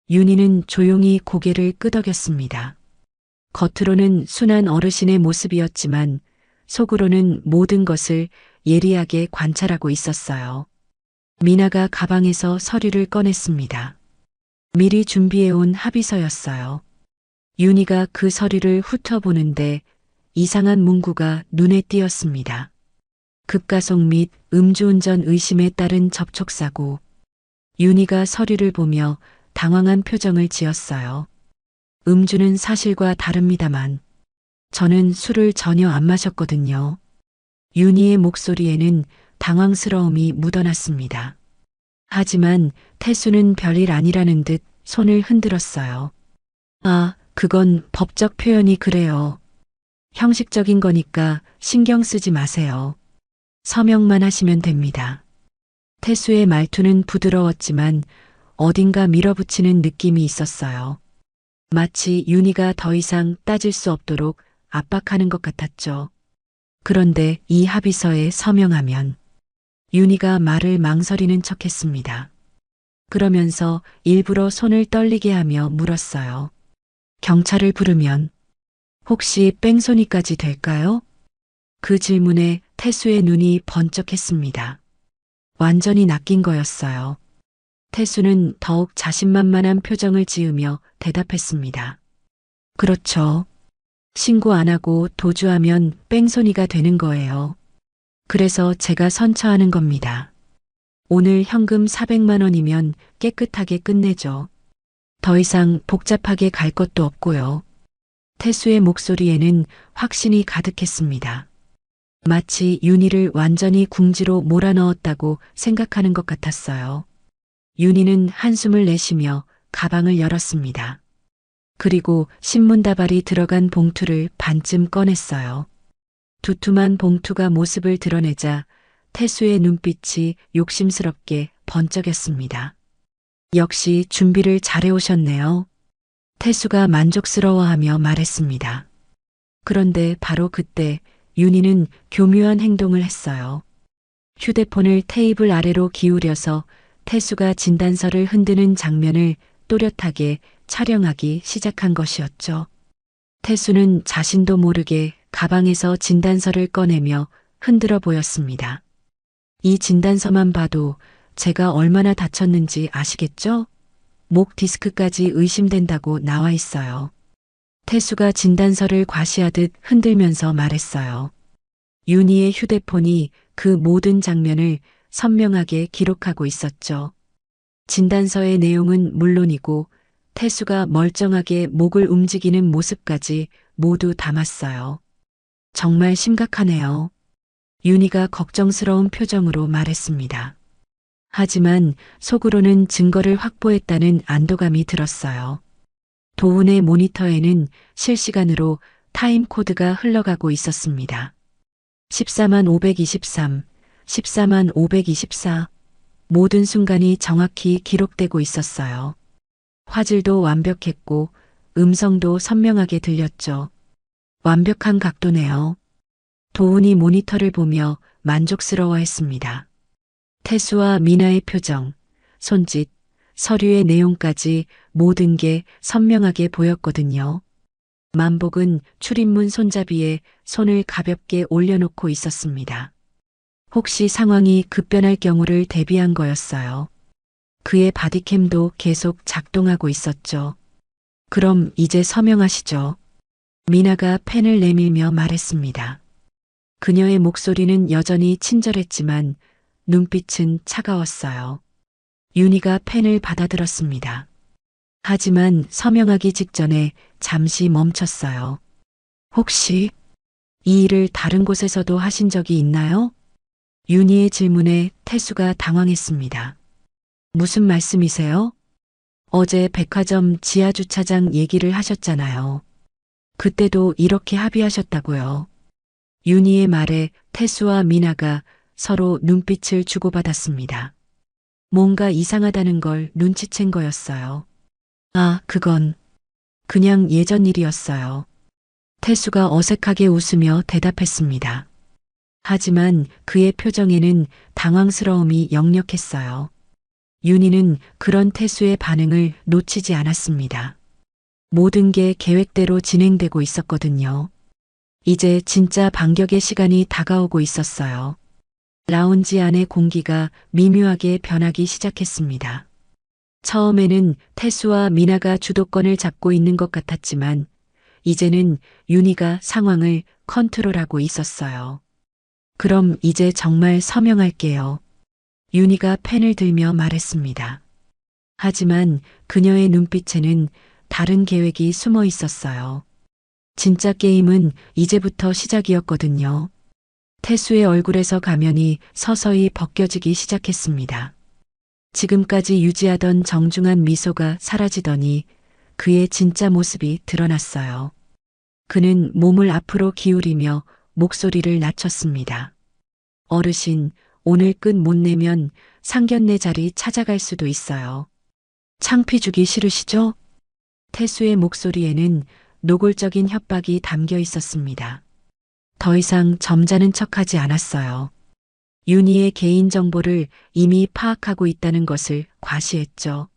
[SPEAKER 2] 윤희는 조용히 고개를 끄덕였습니다. 겉으로는 순한 어르신의 모습이었지만 속으로는 모든 것을 예리하게 관찰하고 있었어요. 미나가 가방에서 서류를 꺼냈습니다. 미리 준비해온 합의서였어요. 윤희가 그 서류를 훑어보는데 이상한 문구가 눈에 띄었습니다. 급가속 및 음주운전 의심에 따른 접촉사고. 윤희가 서류를 보며 당황한 표정을 지었어요. 음주는 사실과 다릅니다만 저는 술을 전혀 안 마셨거든요. 윤희의 목소리에는 당황스러움이 묻어났습니다. 하지만 태수는 별일 아니라는 듯 손을 흔들었어요. 아, 그건 법적 표현이 그래요. 형식적인 거니까 신경 쓰지 마세요. 서명만 하시면 됩니다. 태수의 말투는 부드러웠지만 어딘가 밀어붙이는 느낌이 있었어요. 마치 윤희가 더 이상 따질 수 없도록 압박하는 것 같았죠. 그런데 이 합의서에 서명하면 윤희가 말을 망설이는 척했습니다. 그러면서 일부러 손을 떨리게 하며 물었어요. 경찰을 부르면 혹시 뺑소니까지 될까요? 그 질문에 태수의 눈이 번쩍했습니다. 완전히 낚인 거였어요. 태수는 더욱 자신만만한 표정을 지으며 대답했습니다. 그렇죠. 신고 안 하고 도주하면 뺑소니가 되는 거예요. 그래서 제가 선처하는 겁니다. 오늘 현금 400만 원이면 깨끗하게 끝내죠. 더 이상 복잡하게 갈 것도 없고요. 태수의 목소리에는 확신이 가득했습니다. 마치 윤희를 완전히 궁지로 몰아넣었다고 생각하는 것 같았어요. 윤희는 한숨을 내쉬며 가방을 열었습니다. 그리고 신문다발이 들어간 봉투를 반쯤 꺼냈어요. 두툼한 봉투가 모습을 드러내자 태수의 눈빛이 욕심스럽게 번쩍였습니다. 역시 준비를 잘해오셨네요. 태수가 만족스러워하며 말했습니다. 그런데 바로 그때 윤희는 교묘한 행동을 했어요. 휴대폰을 테이블 아래로 기울여서 태수가 진단서를 흔드는 장면을 또렷하게 촬영하기 시작한 것이었죠. 태수는 자신도 모르게 가방에서 진단서를 꺼내며 흔들어 보였습니다. 이 진단서만 봐도 제가 얼마나 다쳤는지 아시겠죠? 목 디스크까지 의심된다고 나와 있어요. 태수가 진단서를 과시하듯 흔들면서 말했어요. 윤희의 휴대폰이 그 모든 장면을 선명하게 기록하고 있었죠. 진단서의 내용은 물론이고 태수가 멀쩡하게 목을 움직이는 모습까지 모두 담았어요. 정말 심각하네요. 윤희가 걱정스러운 표정으로 말했습니다. 하지만 속으로는 증거를 확보했다는 안도감이 들었어요. 도훈의 모니터에는 실시간으로 타임 코드가 흘러가고 있었습니다. 14만 523, 14만 524. 모든 순간이 정확히 기록되고 있었어요. 화질도 완벽했고 음성도 선명하게 들렸죠. 완벽한 각도네요. 도훈이 모니터를 보며 만족스러워했습니다. 태수와 미나의 표정, 손짓, 서류의 내용까지 모든 게 선명하게 보였거든요. 만복은 출입문 손잡이에 손을 가볍게 올려놓고 있었습니다. 혹시 상황이 급변할 경우를 대비한 거였어요. 그의 바디캠도 계속 작동하고 있었죠. 그럼 이제 서명하시죠. 미나가 펜을 내밀며 말했습니다. 그녀의 목소리는 여전히 친절했지만 눈빛은 차가웠어요. 윤희가 펜을 받아들었습니다. 하지만 서명하기 직전에 잠시 멈췄어요. 혹시 이 일을 다른 곳에서도 하신 적이 있나요? 윤희의 질문에 태수가 당황했습니다. 무슨 말씀이세요? 어제 백화점 지하주차장 얘기를 하셨잖아요. 그때도 이렇게 합의하셨다고요. 윤희의 말에 태수와 미나가 서로 눈빛을 주고받았습니다. 뭔가 이상하다는 걸 눈치챈 거였어요. 아, 그건 그냥 예전 일이었어요. 태수가 어색하게 웃으며 대답했습니다. 하지만 그의 표정에는 당황스러움이 역력했어요. 윤희는 그런 태수의 반응을 놓치지 않았습니다. 모든 게 계획대로 진행되고 있었거든요. 이제 진짜 반격의 시간이 다가오고 있었어요. 라운지 안의 공기가 미묘하게 변하기 시작했습니다. 처음에는 태수와 미나가 주도권을 잡고 있는 것 같았지만 이제는 윤희가 상황을 컨트롤하고 있었어요. 그럼 이제 정말 서명할게요. 윤희가 펜을 들며 말했습니다. 하지만 그녀의 눈빛에는 다른 계획이 숨어 있었어요. 진짜 게임은 이제부터 시작이었거든요. 태수의 얼굴에서 가면이 서서히 벗겨지기 시작했습니다. 지금까지 유지하던 정중한 미소가 사라지더니 그의 진짜 모습이 드러났어요. 그는 몸을 앞으로 기울이며 목소리를 낮췄습니다. 어르신, 오늘 끝 못 내면 상견례 자리 찾아갈 수도 있어요. 창피 주기 싫으시죠? 태수의 목소리에는 노골적인 협박이 담겨 있었습니다. 더 이상 점잖은 척하지 않았어요. 윤희의 개인정보를 이미 파악하고 있다는 것을 과시했죠.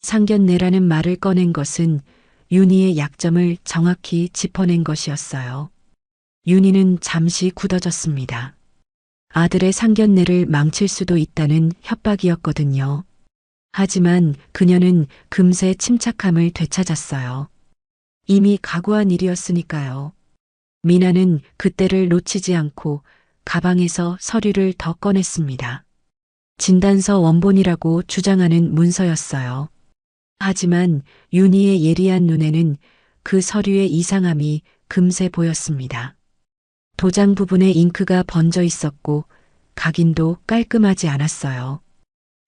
[SPEAKER 2] 상견례라는 말을 꺼낸 것은 윤희의 약점을 정확히 짚어낸 것이었어요. 윤희는 잠시 굳어졌습니다. 아들의 상견례를 망칠 수도 있다는 협박이었거든요. 하지만 그녀는 금세 침착함을 되찾았어요. 이미 각오한 일이었으니까요. 미나는 그때를 놓치지 않고 가방에서 서류를 더 꺼냈습니다. 진단서 원본이라고 주장하는 문서였어요. 하지만 윤희의 예리한 눈에는 그 서류의 이상함이 금세 보였습니다. 도장 부분에 잉크가 번져 있었고 각인도 깔끔하지 않았어요.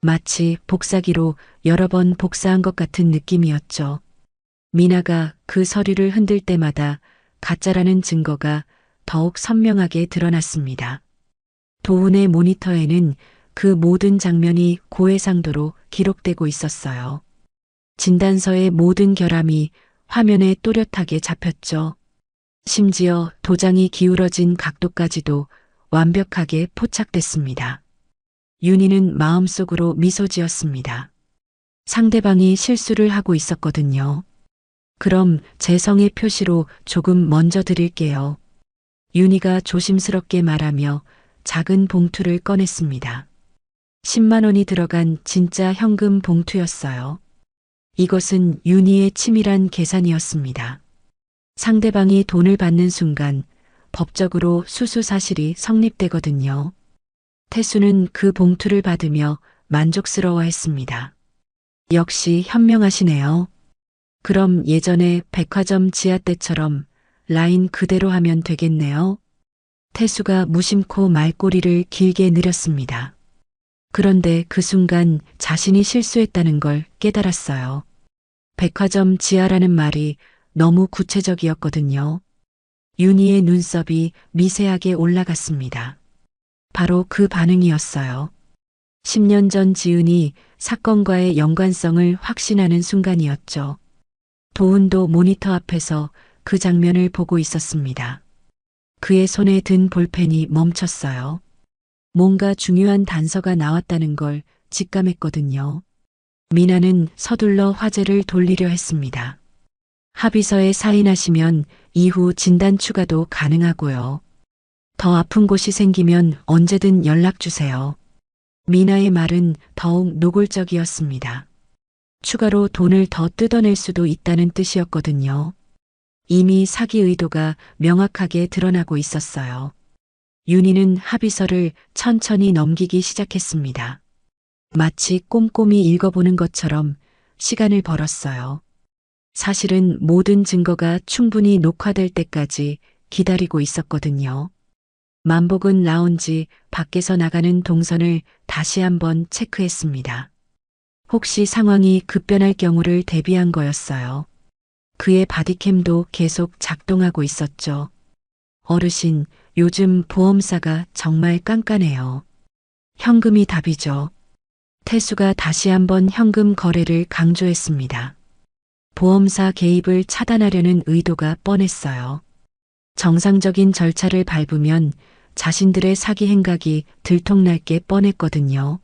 [SPEAKER 2] 마치 복사기로 여러 번 복사한 것 같은 느낌이었죠. 미나가 그 서류를 흔들 때마다 가짜라는 증거가 더욱 선명하게 드러났습니다. 도훈의 모니터에는 그 모든 장면이 고해상도로 기록되고 있었어요. 진단서의 모든 결함이 화면에 또렷하게 잡혔죠. 심지어 도장이 기울어진 각도까지도 완벽하게 포착됐습니다. 윤희는 마음속으로 미소 지었습니다. 상대방이 실수를 하고 있었거든요. 그럼 제 성의 표시로 조금 먼저 드릴게요. 윤희가 조심스럽게 말하며 작은 봉투를 꺼냈습니다. 10만 원이 들어간 진짜 현금 봉투였어요. 이것은 윤희의 치밀한 계산이었습니다. 상대방이 돈을 받는 순간 법적으로 수수 사실이 성립되거든요. 태수는 그 봉투를 받으며 만족스러워했습니다. 역시 현명하시네요. 그럼 예전에 백화점 지하 때처럼 라인 그대로 하면 되겠네요. 태수가 무심코 말꼬리를 길게 늘였습니다. 그런데 그 순간 자신이 실수했다는 걸 깨달았어요. 백화점 지하라는 말이 너무 구체적이었거든요. 윤희의 눈썹이 미세하게 올라갔습니다. 바로 그 반응이었어요. 10년 전 지은이 사건과의 연관성을 확신하는 순간이었죠. 도훈도 모니터 앞에서 그 장면을 보고 있었습니다. 그의 손에 든 볼펜이 멈췄어요. 뭔가 중요한 단서가 나왔다는 걸 직감했거든요. 미나는 서둘러 화제를 돌리려 했습니다. 합의서에 사인하시면 이후 진단 추가도 가능하고요. 더 아픈 곳이 생기면 언제든 연락 주세요. 미나의 말은 더욱 노골적이었습니다. 추가로 돈을 더 뜯어낼 수도 있다는 뜻이었거든요. 이미 사기 의도가 명확하게 드러나고 있었어요. 윤희는 합의서를 천천히 넘기기 시작했습니다. 마치 꼼꼼히 읽어보는 것처럼 시간을 벌었어요. 사실은 모든 증거가 충분히 녹화될 때까지 기다리고 있었거든요. 만복은 라운지 밖에서 나가는 동선을 다시 한번 체크했습니다. 혹시 상황이 급변할 경우를 대비한 거였어요. 그의 바디캠도 계속 작동하고 있었죠. 어르신, 요즘 보험사가 정말 깐깐해요. 현금이 답이죠. 태수가 다시 한번 현금 거래를 강조했습니다. 보험사 개입을 차단하려는 의도가 뻔했어요. 정상적인 절차를 밟으면 자신들의 사기 행각이 들통날 게 뻔했거든요.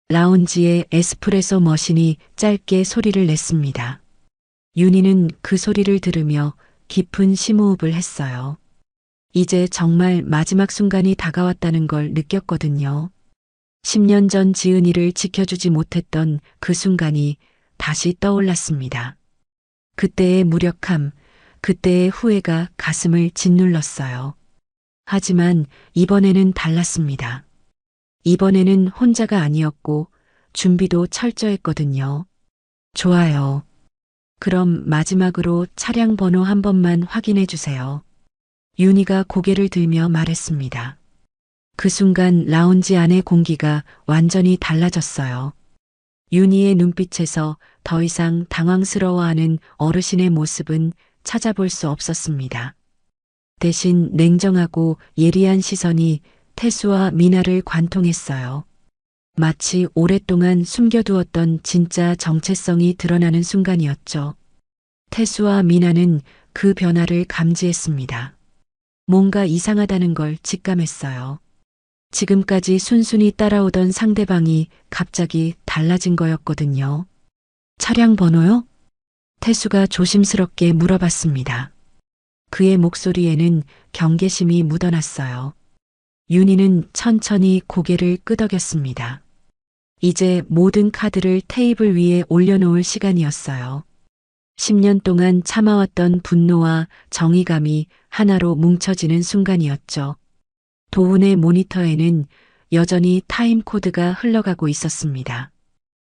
[SPEAKER 2] 라운지의 에스프레소 머신이 짧게 소리를 냈습니다. 윤희는 그 소리를 들으며 깊은 심호흡을 했어요. 이제 정말 마지막 순간이 다가왔다는 걸 느꼈거든요. 10년 전 지은이를 지켜주지 못했던 그 순간이 다시 떠올랐습니다. 그때의 무력함, 그때의 후회가 가슴을 짓눌렀어요. 하지만 이번에는 달랐습니다. 이번에는 혼자가 아니었고 준비도 철저했거든요. 좋아요. 그럼 마지막으로 차량 번호 한 번만 확인해 주세요. 윤희가 고개를 들며 말했습니다. 그 순간 라운지 안의 공기가 완전히 달라졌어요. 윤희의 눈빛에서 더 이상 당황스러워하는 어르신의 모습은 찾아볼 수 없었습니다. 대신 냉정하고 예리한 시선이 태수와 미나를 관통했어요. 마치 오랫동안 숨겨두었던 진짜 정체성이 드러나는 순간이었죠. 태수와 미나는 그 변화를 감지했습니다. 뭔가 이상하다는 걸 직감했어요. 지금까지 순순히 따라오던 상대방이 갑자기 달라진 거였거든요. 차량 번호요? 태수가 조심스럽게 물어봤습니다. 그의 목소리에는 경계심이 묻어났어요. 윤희는 천천히 고개를 끄덕였습니다. 이제 모든 카드를 테이블 위에 올려놓을 시간이었어요. 10년 동안 참아왔던 분노와 정의감이 하나로 뭉쳐지는 순간이었죠. 도훈의 모니터에는 여전히 타임 코드가 흘러가고 있었습니다.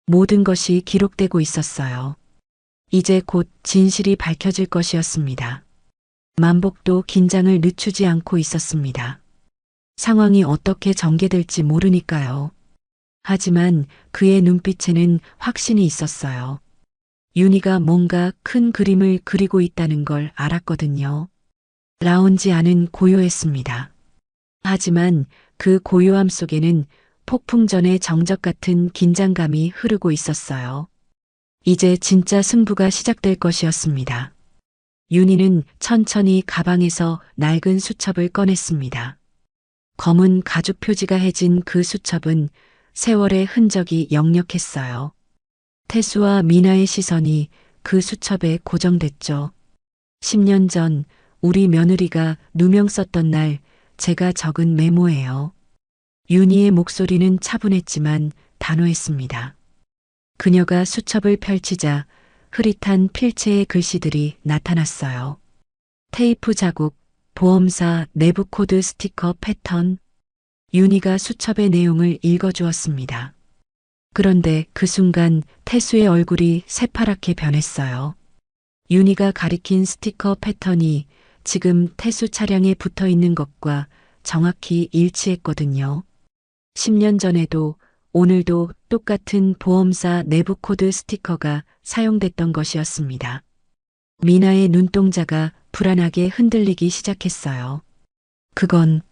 [SPEAKER 2] 모든 것이 기록되고 있었어요. 이제 곧 진실이 밝혀질 것이었습니다. 만복도 긴장을 늦추지 않고 있었습니다. 상황이 어떻게 전개될지 모르니까요. 하지만 그의 눈빛에는 확신이 있었어요. 윤희가 뭔가 큰 그림을 그리고 있다는 걸 알았거든요. 라운지 안은 고요했습니다. 하지만 그 고요함 속에는 폭풍 전의 정적 같은 긴장감이 흐르고 있었어요. 이제 진짜 승부가 시작될 것이었습니다. 윤희는 천천히 가방에서 낡은 수첩을 꺼냈습니다. 검은 가죽 표지가 해진 그 수첩은 세월의 흔적이 역력했어요. 태수와 미나의 시선이 그 수첩에 고정됐죠. 10년 전 우리 며느리가 누명 썼던 날 제가 적은 메모예요. 윤희의 목소리는 차분했지만 단호했습니다. 그녀가 수첩을 펼치자 흐릿한 필체의 글씨들이 나타났어요. 테이프 자국, 보험사 내부 코드 스티커 패턴. 윤희가 수첩의 내용을 읽어주었습니다. 그런데 그 순간 태수의 얼굴이 새파랗게 변했어요. 윤희가 가리킨 스티커 패턴이 지금 태수 차량에 붙어 있는 것과 정확히 일치했거든요. 10년 전에도 오늘도 똑같은 보험사 내부 코드 스티커가 사용됐던 것이었습니다. 미나의 눈동자가 불안하게 흔들리기 시작했어요. 그건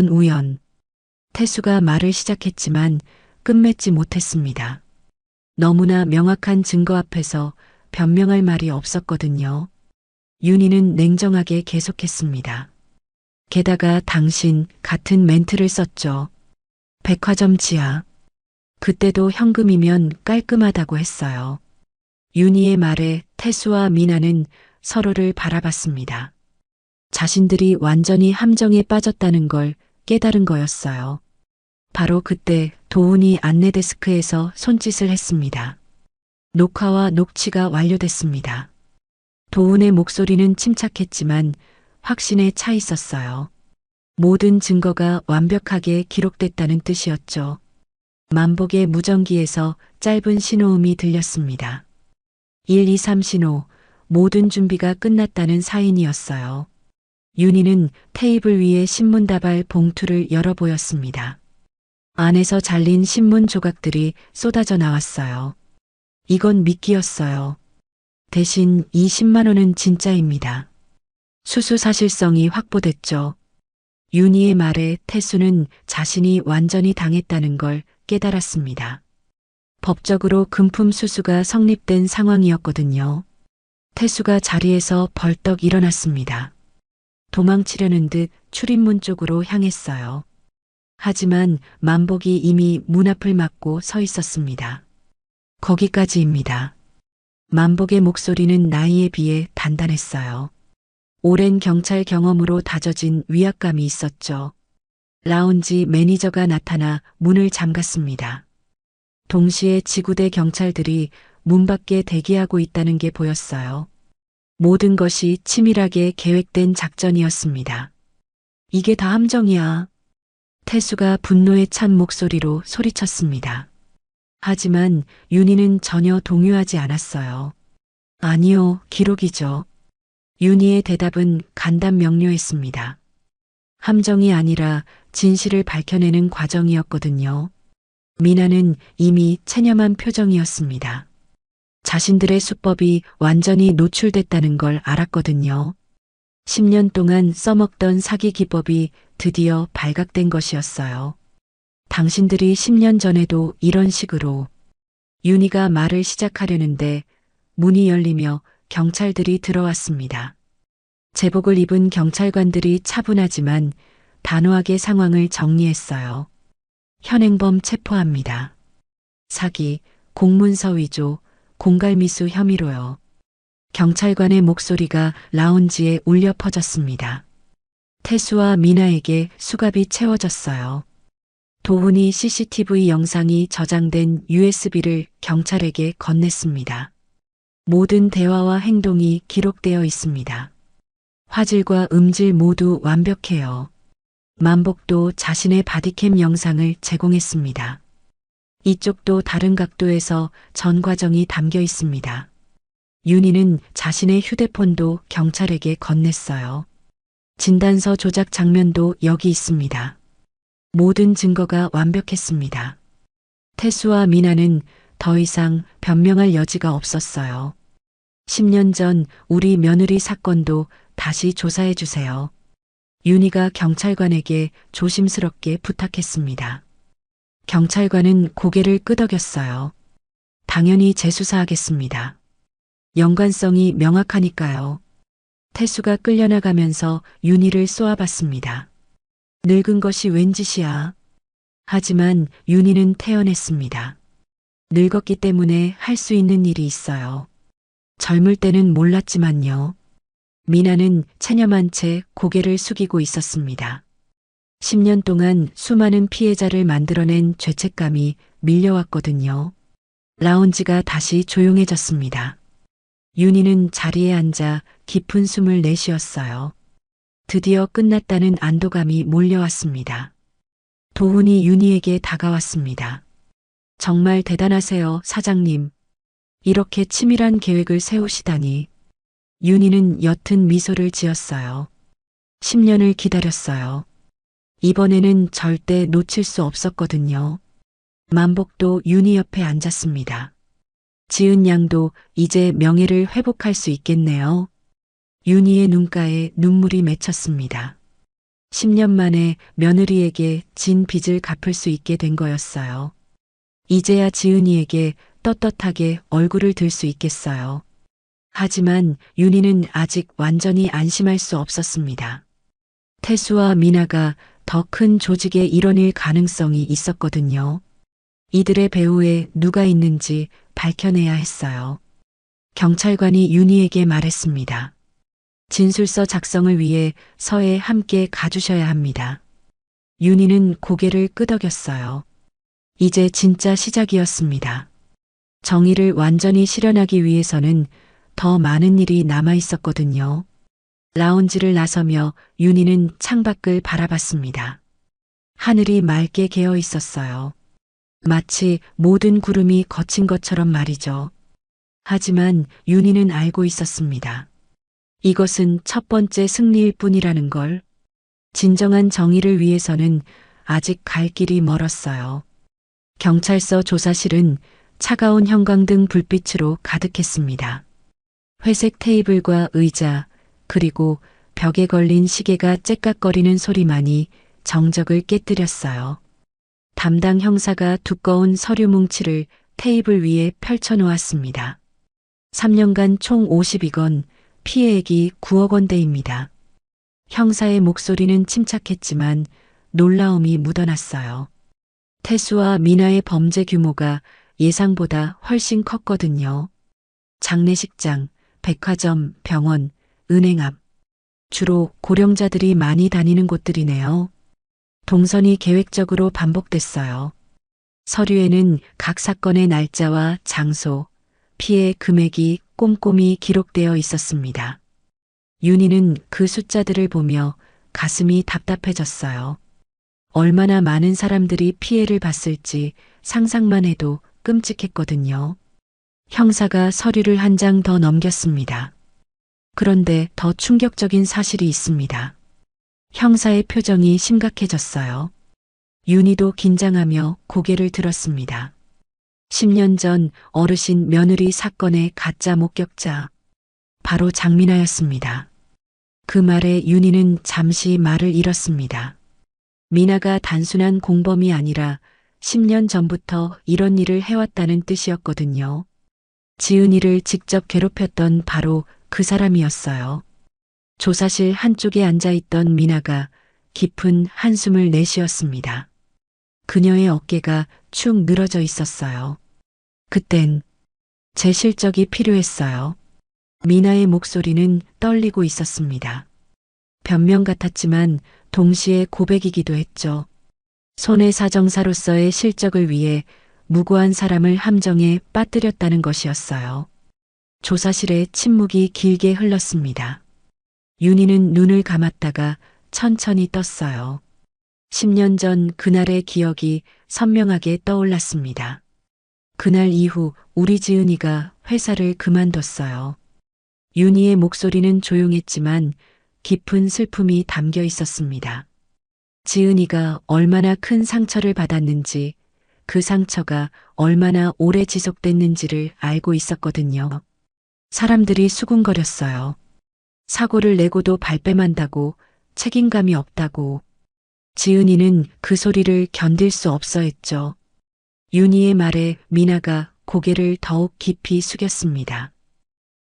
[SPEAKER 2] 우연. 태수가 말을 시작했지만 끝맺지 못했습니다. 너무나 명확한 증거 앞에서 변명할 말이 없었거든요. 윤희는 냉정하게 계속했습니다. 게다가 당신 같은 멘트를 썼죠. 백화점 지하. 그때도 현금이면 깔끔하다고 했어요. 윤희의 말에 태수와 미나는 서로를 바라봤습니다. 자신들이 완전히 함정에 빠졌다는 걸 깨달은 거였어요. 바로 그때 도훈이 안내데스크에서 손짓을 했습니다. 녹화와 녹취가 완료됐습니다. 도훈의 목소리는 침착했지만 확신에 차 있었어요. 모든 증거가 완벽하게 기록됐다는 뜻이었죠. 만복의 무전기에서 짧은 신호음이 들렸습니다. 123 신호, 모든 준비가 끝났다는 사인이었어요. 윤희는 테이블 위에 신문다발 봉투를 열어 보였습니다. 안에서 잘린 신문 조각들이 쏟아져 나왔어요. 이건 미끼였어요. 대신 이 10만 원은 진짜입니다. 수수 사실성이 확보됐죠. 윤희의 말에 태수는 자신이 완전히 당했다는 걸 깨달았습니다. 법적으로 금품 수수가 성립된 상황이었거든요. 태수가 자리에서 벌떡 일어났습니다. 도망치려는 듯 출입문 쪽으로 향했어요. 하지만 만복이 이미 문 앞을 막고 서 있었습니다. 거기까지입니다. 만복의 목소리는 나이에 비해 단단했어요. 오랜 경찰 경험으로 다져진 위압감이 있었죠. 라운지 매니저가 나타나 문을 잠갔습니다. 동시에 지구대 경찰들이 문 밖에 대기하고 있다는 게 보였어요. 모든 것이 치밀하게 계획된 작전이었습니다. 이게 다 함정이야. 태수가 분노에 찬 목소리로 소리쳤습니다. 하지만 윤희는 전혀 동요하지 않았어요. 아니요, 기록이죠. 윤희의 대답은 간단 명료했습니다. 함정이 아니라 진실을 밝혀내는 과정이었거든요. 미나는 이미 체념한 표정이었습니다. 자신들의 수법이 완전히 노출됐다는 걸 알았거든요. 10년 동안 써먹던 사기 기법이 드디어 발각된 것이었어요. 당신들이 10년 전에도 이런 식으로. 윤희가 말을 시작하려는데 문이 열리며 경찰들이 들어왔습니다. 제복을 입은 경찰관들이 차분하지만 단호하게 상황을 정리했어요. 현행범 체포합니다. 사기, 공문서 위조, 공갈미수 혐의로요. 경찰관의 목소리가 라운지에 울려 퍼졌습니다. 태수와 미나에게 수갑이 채워졌어요. 도훈이 CCTV 영상이 저장된 USB를 경찰에게 건넸습니다. 모든 대화와 행동이 기록되어 있습니다. 화질과 음질 모두 완벽해요. 만복도 자신의 바디캠 영상을 제공했습니다. 이쪽도 다른 각도에서 전 과정이 담겨 있습니다. 윤희는 자신의 휴대폰도 경찰에게 건넸어요. 진단서 조작 장면도 여기 있습니다. 모든 증거가 완벽했습니다. 태수와 미나는 더 이상 변명할 여지가 없었어요. 10년 전 우리 며느리 사건도 다시 조사해 주세요. 윤희가 경찰관에게 조심스럽게 부탁했습니다. 경찰관은 고개를 끄덕였어요. 당연히 재수사하겠습니다. 연관성이 명확하니까요. 태수가 끌려나가면서 윤희를 쏘아봤습니다. 늙은 것이 웬 짓이야. 하지만 윤희는 태어냈습니다. 늙었기 때문에 할 수 있는 일이 있어요. 젊을 때는 몰랐지만요. 미나는 체념한 채 고개를 숙이고 있었습니다. 10년 동안 수많은 피해자를 만들어낸 죄책감이 밀려왔거든요. 라운지가 다시 조용해졌습니다. 윤희는 자리에 앉아 깊은 숨을 내쉬었어요. 드디어 끝났다는 안도감이 몰려왔습니다. 도훈이 윤희에게 다가왔습니다. 정말 대단하세요, 사장님. 이렇게 치밀한 계획을 세우시다니. 윤희는 옅은 미소를 지었어요. 10년을 기다렸어요. 이번에는 절대 놓칠 수 없었거든요. 만복도 윤희 옆에 앉았습니다. 지은 양도 이제 명예를 회복할 수 있겠네요. 윤희의 눈가에 눈물이 맺혔습니다. 10년 만에 며느리에게 진 빚을 갚을 수 있게 된 거였어요. 이제야 지은이에게 떳떳하게 얼굴을 들 수 있겠어요. 하지만 윤희는 아직 완전히 안심할 수 없었습니다. 태수와 미나가 더 큰 조직에 일원일 가능성이 있었거든요. 이들의 배후에 누가 있는지 밝혀내야 했어요. 경찰관이 윤희에게 말했습니다. 진술서 작성을 위해 서에 함께 가주셔야 합니다. 윤희는 고개를 끄덕였어요. 이제 진짜 시작이었습니다. 정의를 완전히 실현하기 위해서는 더 많은 일이 남아 있었거든요. 라운지를 나서며 윤희는 창밖을 바라봤습니다. 하늘이 맑게 개어 있었어요. 마치 모든 구름이 거친 것처럼 말이죠. 하지만 윤희는 알고 있었습니다. 이것은 첫 번째 승리일 뿐이라는 걸. 진정한 정의를 위해서는 아직 갈 길이 멀었어요. 경찰서 조사실은 차가운 형광등 불빛으로 가득했습니다. 회색 테이블과 의자, 그리고 벽에 걸린 시계가 째깍거리는 소리만이 정적을 깨뜨렸어요. 담당 형사가 두꺼운 서류 뭉치를 테이블 위에 펼쳐놓았습니다. 3년간 총 52건, 피해액이 9억 원대입니다. 형사의 목소리는 침착했지만 놀라움이 묻어났어요. 태수와 미나의 범죄 규모가 예상보다 훨씬 컸거든요. 장례식장, 백화점, 병원, 은행 앞. 주로 고령자들이 많이 다니는 곳들이네요. 동선이 계획적으로 반복됐어요. 서류에는 각 사건의 날짜와 장소, 피해 금액이 꼼꼼히 기록되어 있었습니다. 윤희는 그 숫자들을 보며 가슴이 답답해졌어요. 얼마나 많은 사람들이 피해를 봤을지 상상만 해도 끔찍했거든요. 형사가 서류를 한 장 더 넘겼습니다. 그런데 더 충격적인 사실이 있습니다. 형사의 표정이 심각해졌어요. 윤희도 긴장하며 고개를 들었습니다. 10년 전 어르신 며느리 사건의 가짜 목격자. 바로 장미나였습니다. 그 말에 윤희는 잠시 말을 잃었습니다. 미나가 단순한 공범이 아니라 10년 전부터 이런 일을 해왔다는 뜻이었거든요. 지은이를 직접 괴롭혔던 바로 그 사람이었어요. 조사실 한쪽에 앉아있던 미나가 깊은 한숨을 내쉬었습니다. 그녀의 어깨가 축 늘어져 있었어요. 그땐 제 실적이 필요했어요. 미나의 목소리는 떨리고 있었습니다. 변명 같았지만 동시에 고백이기도 했죠. 손해사정사로서의 실적을 위해 무고한 사람을 함정에 빠뜨렸다는 것이었어요. 조사실의 침묵이 길게 흘렀습니다. 윤희는 눈을 감았다가 천천히 떴어요. 10년 전 그날의 기억이 선명하게 떠올랐습니다. 그날 이후 우리 지은이가 회사를 그만뒀어요. 윤희의 목소리는 조용했지만 깊은 슬픔이 담겨 있었습니다. 지은이가 얼마나 큰 상처를 받았는지, 그 상처가 얼마나 오래 지속됐는지를 알고 있었거든요. 사람들이 수군거렸어요. 사고를 내고도 발뺌한다고, 책임감이 없다고. 지은이는 그 소리를 견딜 수 없어 했죠. 윤희의 말에 미나가 고개를 더욱 깊이 숙였습니다.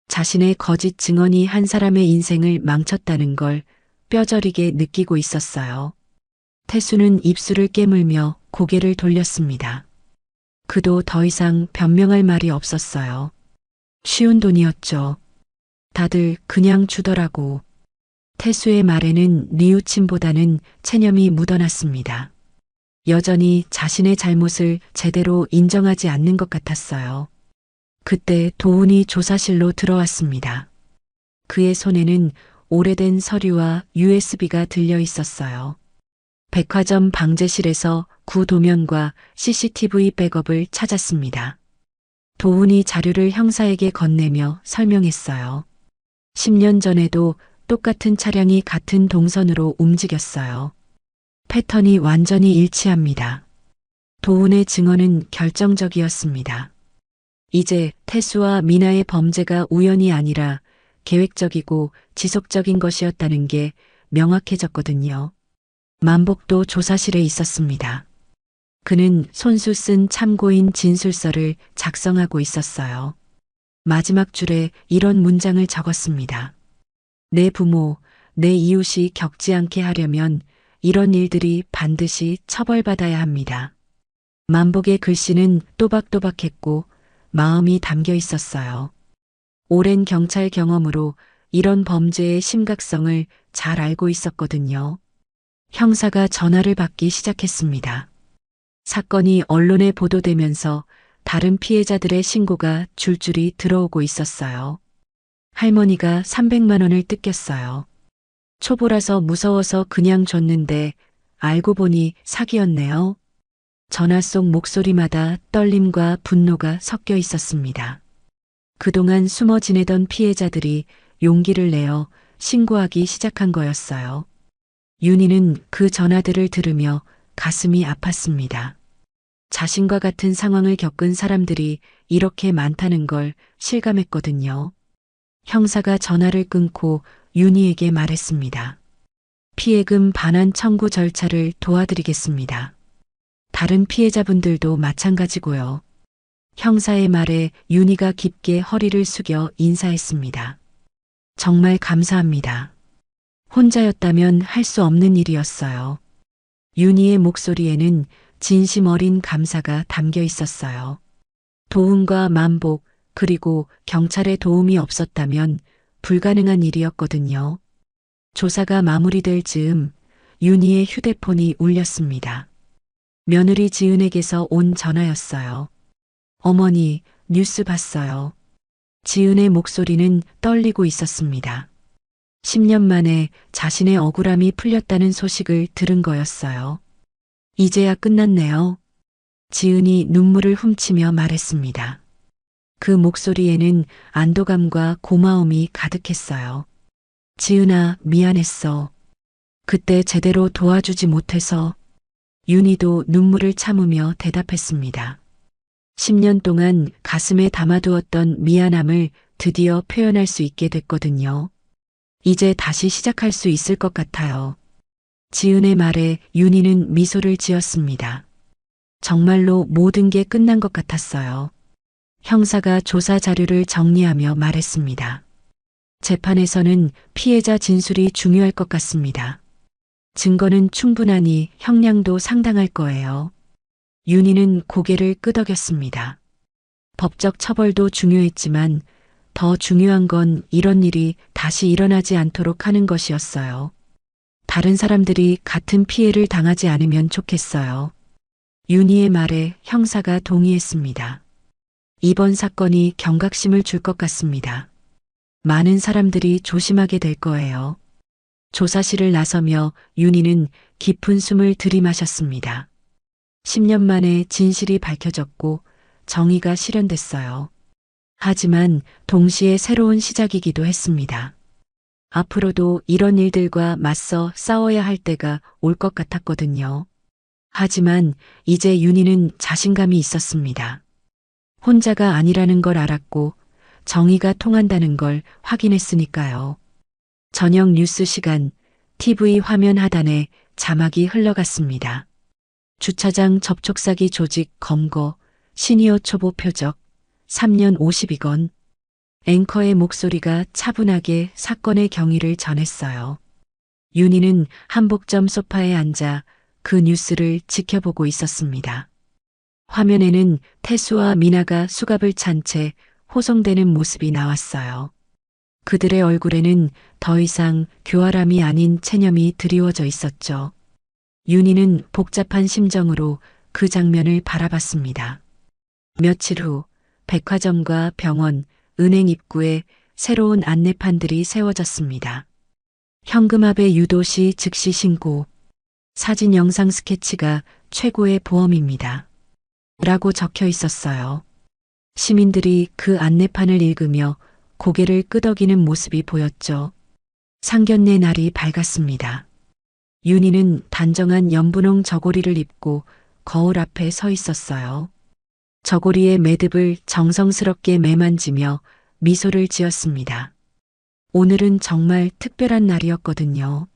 [SPEAKER 2] 자신의 거짓 증언이 한 사람의 인생을 망쳤다는 걸 뼈저리게 느끼고 있었어요. 태수는 입술을 깨물며 고개를 돌렸습니다. 그도 더 이상 변명할 말이 없었어요. 쉬운 돈이었죠. 다들 그냥 주더라고. 태수의 말에는 뉘우침보다는 체념이 묻어났습니다. 여전히 자신의 잘못을 제대로 인정하지 않는 것 같았어요. 그때 도훈이 조사실로 들어왔습니다. 그의 손에는 오래된 서류와 USB가 들려 있었어요. 백화점 방제실에서 구도면과 CCTV 백업을 찾았습니다. 도훈이 자료를 형사에게 건네며 설명했어요. 10년 전에도 똑같은 차량이 같은 동선으로 움직였어요. 패턴이 완전히 일치합니다. 도훈의 증언은 결정적이었습니다. 이제 태수와 미나의 범죄가 우연이 아니라 계획적이고 지속적인 것이었다는 게 명확해졌거든요. 만복도 조사실에 있었습니다. 그는 손수 쓴 참고인 진술서를 작성하고 있었어요. 마지막 줄에 이런 문장을 적었습니다. 내 부모, 내 이웃이 겪지 않게 하려면 이런 일들이 반드시 처벌받아야 합니다. 만복의 글씨는 또박또박했고 마음이 담겨 있었어요. 오랜 경찰 경험으로 이런 범죄의 심각성을 잘 알고 있었거든요. 형사가 전화를 받기 시작했습니다. 사건이 언론에 보도되면서 다른 피해자들의 신고가 줄줄이 들어오고 있었어요. 할머니가 300만 원을 뜯겼어요. 초보라서 무서워서 그냥 줬는데 알고 보니 사기였네요. 전화 속 목소리마다 떨림과 분노가 섞여 있었습니다. 그동안 숨어 지내던 피해자들이 용기를 내어 신고하기 시작한 거였어요. 윤희는 그 전화들을 들으며 가슴이 아팠습니다. 자신과 같은 상황을 겪은 사람들이 이렇게 많다는 걸 실감했거든요. 형사가 전화를 끊고 윤희에게 말했습니다. 피해금 반환 청구 절차를 도와드리겠습니다. 다른 피해자분들도 마찬가지고요. 형사의 말에 윤희가 깊게 허리를 숙여 인사했습니다. 정말 감사합니다. 혼자였다면 할 수 없는 일이었어요. 윤희의 목소리에는 진심 어린 감사가 담겨 있었어요. 도훈과 만복 그리고 경찰의 도움이 없었다면 불가능한 일이었거든요. 조사가 마무리될 즈음 윤희의 휴대폰이 울렸습니다. 며느리 지은에게서 온 전화였어요. 어머니, 뉴스 봤어요. 지은의 목소리는 떨리고 있었습니다. 10년 만에 자신의 억울함이 풀렸다는 소식을 들은 거였어요. 이제야 끝났네요. 지은이 눈물을 훔치며 말했습니다. 그 목소리에는 안도감과 고마움이 가득했어요. 지은아, 미안했어. 그때 제대로 도와주지 못해서. 윤희도 눈물을 참으며 대답했습니다. 10년 동안 가슴에 담아두었던 미안함을 드디어 표현할 수 있게 됐거든요. 이제 다시 시작할 수 있을 것 같아요. 지은의 말에 윤희는 미소를 지었습니다. 정말로 모든 게 끝난 것 같았어요. 형사가 조사 자료를 정리하며 말했습니다. 재판에서는 피해자 진술이 중요할 것 같습니다. 증거는 충분하니 형량도 상당할 거예요. 윤희는 고개를 끄덕였습니다. 법적 처벌도 중요했지만 더 중요한 건 이런 일이 다시 일어나지 않도록 하는 것이었어요. 다른 사람들이 같은 피해를 당하지 않으면 좋겠어요. 윤희의 말에 형사가 동의했습니다. 이번 사건이 경각심을 줄 것 같습니다. 많은 사람들이 조심하게 될 거예요. 조사실을 나서며 윤희는 깊은 숨을 들이마셨습니다. 10년 만에 진실이 밝혀졌고 정의가 실현됐어요. 하지만 동시에 새로운 시작이기도 했습니다. 앞으로도 이런 일들과 맞서 싸워야 할 때가 올 것 같았거든요. 하지만 이제 윤희는 자신감이 있었습니다. 혼자가 아니라는 걸 알았고 정의가 통한다는 걸 확인했으니까요. 저녁 뉴스 시간 TV 화면 하단에 자막이 흘러갔습니다. 주차장 접촉사기 조직 검거 시니어 초보 표적 3년 52건. 앵커의 목소리가 차분하게 사건의 경위를 전했어요. 윤희는 한복점 소파에 앉아 그 뉴스를 지켜보고 있었습니다. 화면에는 태수와 미나가 수갑을 찬 채 호송되는 모습이 나왔어요. 그들의 얼굴에는 더 이상 교활함이 아닌 체념이 드리워져 있었죠. 윤희는 복잡한 심정으로 그 장면을 바라봤습니다. 며칠 후 백화점과 병원, 은행 입구에 새로운 안내판들이 세워졌습니다. 현금압의 유도시 즉시 신고, 사진 영상 스케치가 최고의 보험입니다. 라고 적혀 있었어요. 시민들이 그 안내판을 읽으며 고개를 끄덕이는 모습이 보였죠. 상견례 날이 밝았습니다. 윤희는 단정한 연분홍 저고리를 입고 거울 앞에 서 있었어요. 저고리의 매듭을 정성스럽게 매만지며 미소를 지었습니다. 오늘은 정말 특별한 날이었거든요.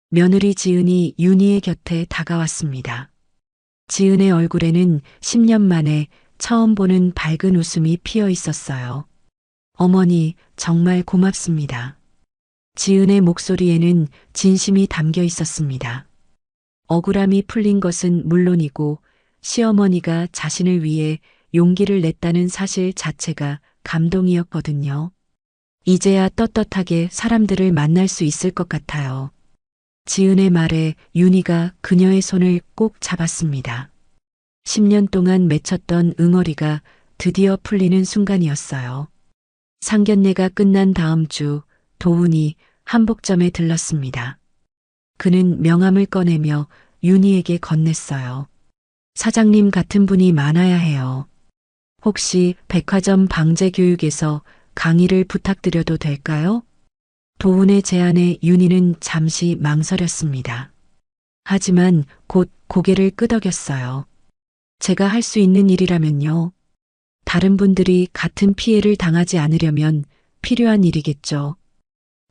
[SPEAKER 2] 며느리 지은이 윤희의 곁에 다가왔습니다. 지은의 얼굴에는 10년 만에 처음 보는 밝은 웃음이 피어 있었어요. 어머니, 정말 고맙습니다. 지은의 목소리에는 진심이 담겨 있었습니다. 억울함이 풀린 것은 물론이고 시어머니가 자신을 위해 용기를 냈다는 사실 자체가 감동이었거든요. 이제야 떳떳하게 사람들을 만날 수 있을 것 같아요. 지은의 말에 윤희가 그녀의 손을 꼭 잡았습니다. 10년 동안 맺혔던 응어리가 드디어 풀리는 순간이었어요. 상견례가 끝난 다음 주 도훈이 한복점에 들렀습니다. 그는 명함을 꺼내며 윤희에게 건넸어요. 사장님 같은 분이 많아야 해요. 혹시 백화점 방제교육에서 강의를 부탁드려도 될까요? 도훈의 제안에 윤희는 잠시 망설였습니다. 하지만 곧 고개를 끄덕였어요. 제가 할 수 있는 일이라면요. 다른 분들이 같은 피해를 당하지 않으려면 필요한 일이겠죠.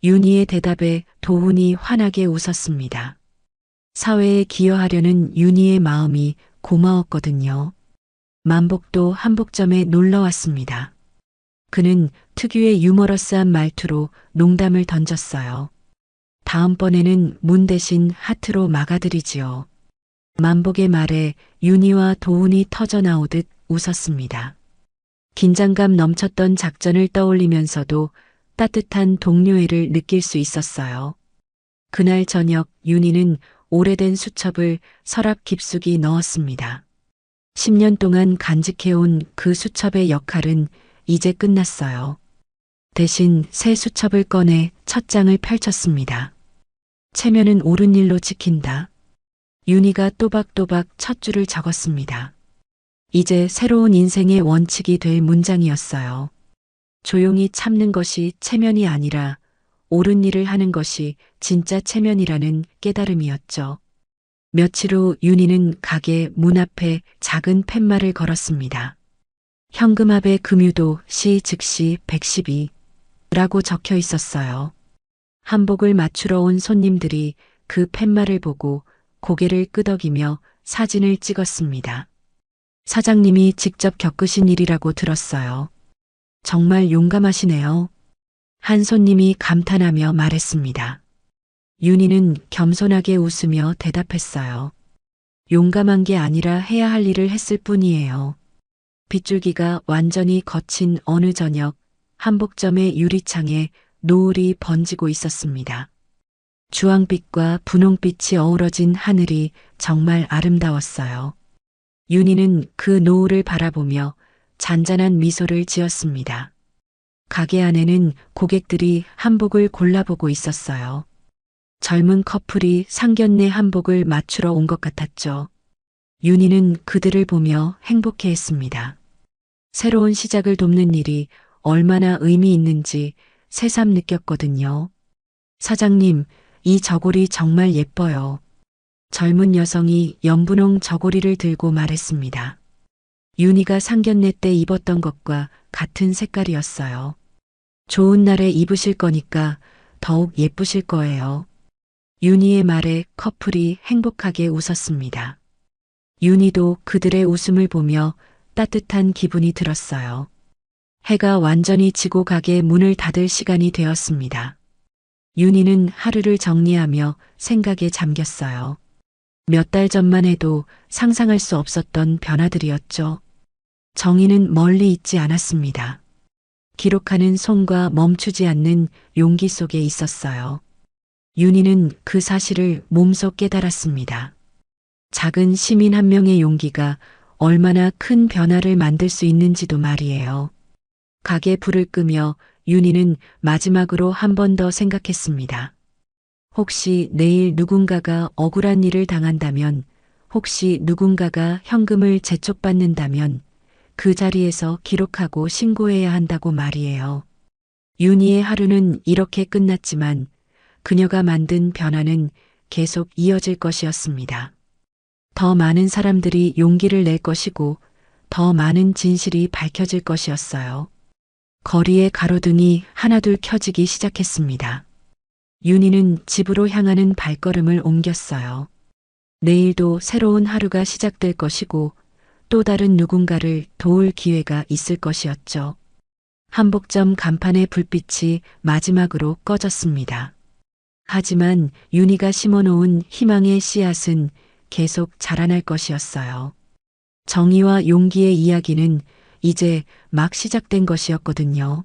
[SPEAKER 2] 윤희의 대답에 도훈이 환하게 웃었습니다. 사회에 기여하려는 윤희의 마음이 고마웠거든요. 만복도 한복점에 놀러 왔습니다. 그는 특유의 유머러스한 말투로 농담을 던졌어요. 다음번에는 문 대신 하트로 막아드리지요. 만복의 말에 윤희와 도훈이 터져나오듯 웃었습니다. 긴장감 넘쳤던 작전을 떠올리면서도 따뜻한 동료애를 느낄 수 있었어요. 그날 저녁 윤희는 오래된 수첩을 서랍 깊숙이 넣었습니다. 10년 동안 간직해온 그 수첩의 역할은 이제 끝났어요. 대신 새 수첩을 꺼내 첫 장을 펼쳤습니다. 체면은 옳은 일로 지킨다. 윤희가 또박또박 첫 줄을 적었습니다. 이제 새로운 인생의 원칙이 될 문장이었어요. 조용히 참는 것이 체면이 아니라 옳은 일을 하는 것이 진짜 체면이라는 깨달음이었죠. 며칠 후 윤희는 가게 문 앞에 작은 팻말을 걸었습니다. 현금압의 금유도 시 즉시 112라고 적혀 있었어요. 한복을 맞추러 온 손님들이 그 팻말을 보고 고개를 끄덕이며 사진을 찍었습니다. 사장님이 직접 겪으신 일이라고 들었어요. 정말 용감하시네요. 한 손님이 감탄하며 말했습니다. 윤희는 겸손하게 웃으며 대답했어요. 용감한 게 아니라 해야 할 일을 했을 뿐이에요. 빗줄기가 완전히 거친 어느 저녁, 한복점의 유리창에 노을이 번지고 있었습니다. 주황빛과 분홍빛이 어우러진 하늘이 정말 아름다웠어요. 윤희는 그 노을을 바라보며 잔잔한 미소를 지었습니다. 가게 안에는 고객들이 한복을 골라보고 있었어요. 젊은 커플이 상견례 한복을 맞추러 온 것 같았죠. 윤희는 그들을 보며 행복해했습니다. 새로운 시작을 돕는 일이 얼마나 의미 있는지 새삼 느꼈거든요. 사장님, 이 저고리 정말 예뻐요. 젊은 여성이 연분홍 저고리를 들고 말했습니다. 윤희가 상견례 때 입었던 것과 같은 색깔이었어요. 좋은 날에 입으실 거니까 더욱 예쁘실 거예요. 윤희의 말에 커플이 행복하게 웃었습니다. 윤희도 그들의 웃음을 보며 따뜻한 기분이 들었어요. 해가 완전히 지고 가게 문을 닫을 시간이 되었습니다. 윤희는 하루를 정리하며 생각에 잠겼어요. 몇 달 전만 해도 상상할 수 없었던 변화들이었죠. 정의는 멀리 있지 않았습니다. 기록하는 손과 멈추지 않는 용기 속에 있었어요. 윤희는 그 사실을 몸소 깨달았습니다. 작은 시민 한 명의 용기가 얼마나 큰 변화를 만들 수 있는지도 말이에요. 가게 불을 끄며 윤희는 마지막으로 한 번 더 생각했습니다. 혹시 내일 누군가가 억울한 일을 당한다면, 혹시 누군가가 현금을 재촉받는다면 그 자리에서 기록하고 신고해야 한다고 말이에요. 윤희의 하루는 이렇게 끝났지만 그녀가 만든 변화는 계속 이어질 것이었습니다. 더 많은 사람들이 용기를 낼 것이고 더 많은 진실이 밝혀질 것이었어요. 거리의 가로등이 하나둘 켜지기 시작했습니다. 윤희는 집으로 향하는 발걸음을 옮겼어요. 내일도 새로운 하루가 시작될 것이고 또 다른 누군가를 도울 기회가 있을 것이었죠. 한복점 간판의 불빛이 마지막으로 꺼졌습니다. 하지만 윤희가 심어놓은 희망의 씨앗은 계속 자라날 것이었어요. 정의와 용기의 이야기는 이제 막 시작된 것이었거든요.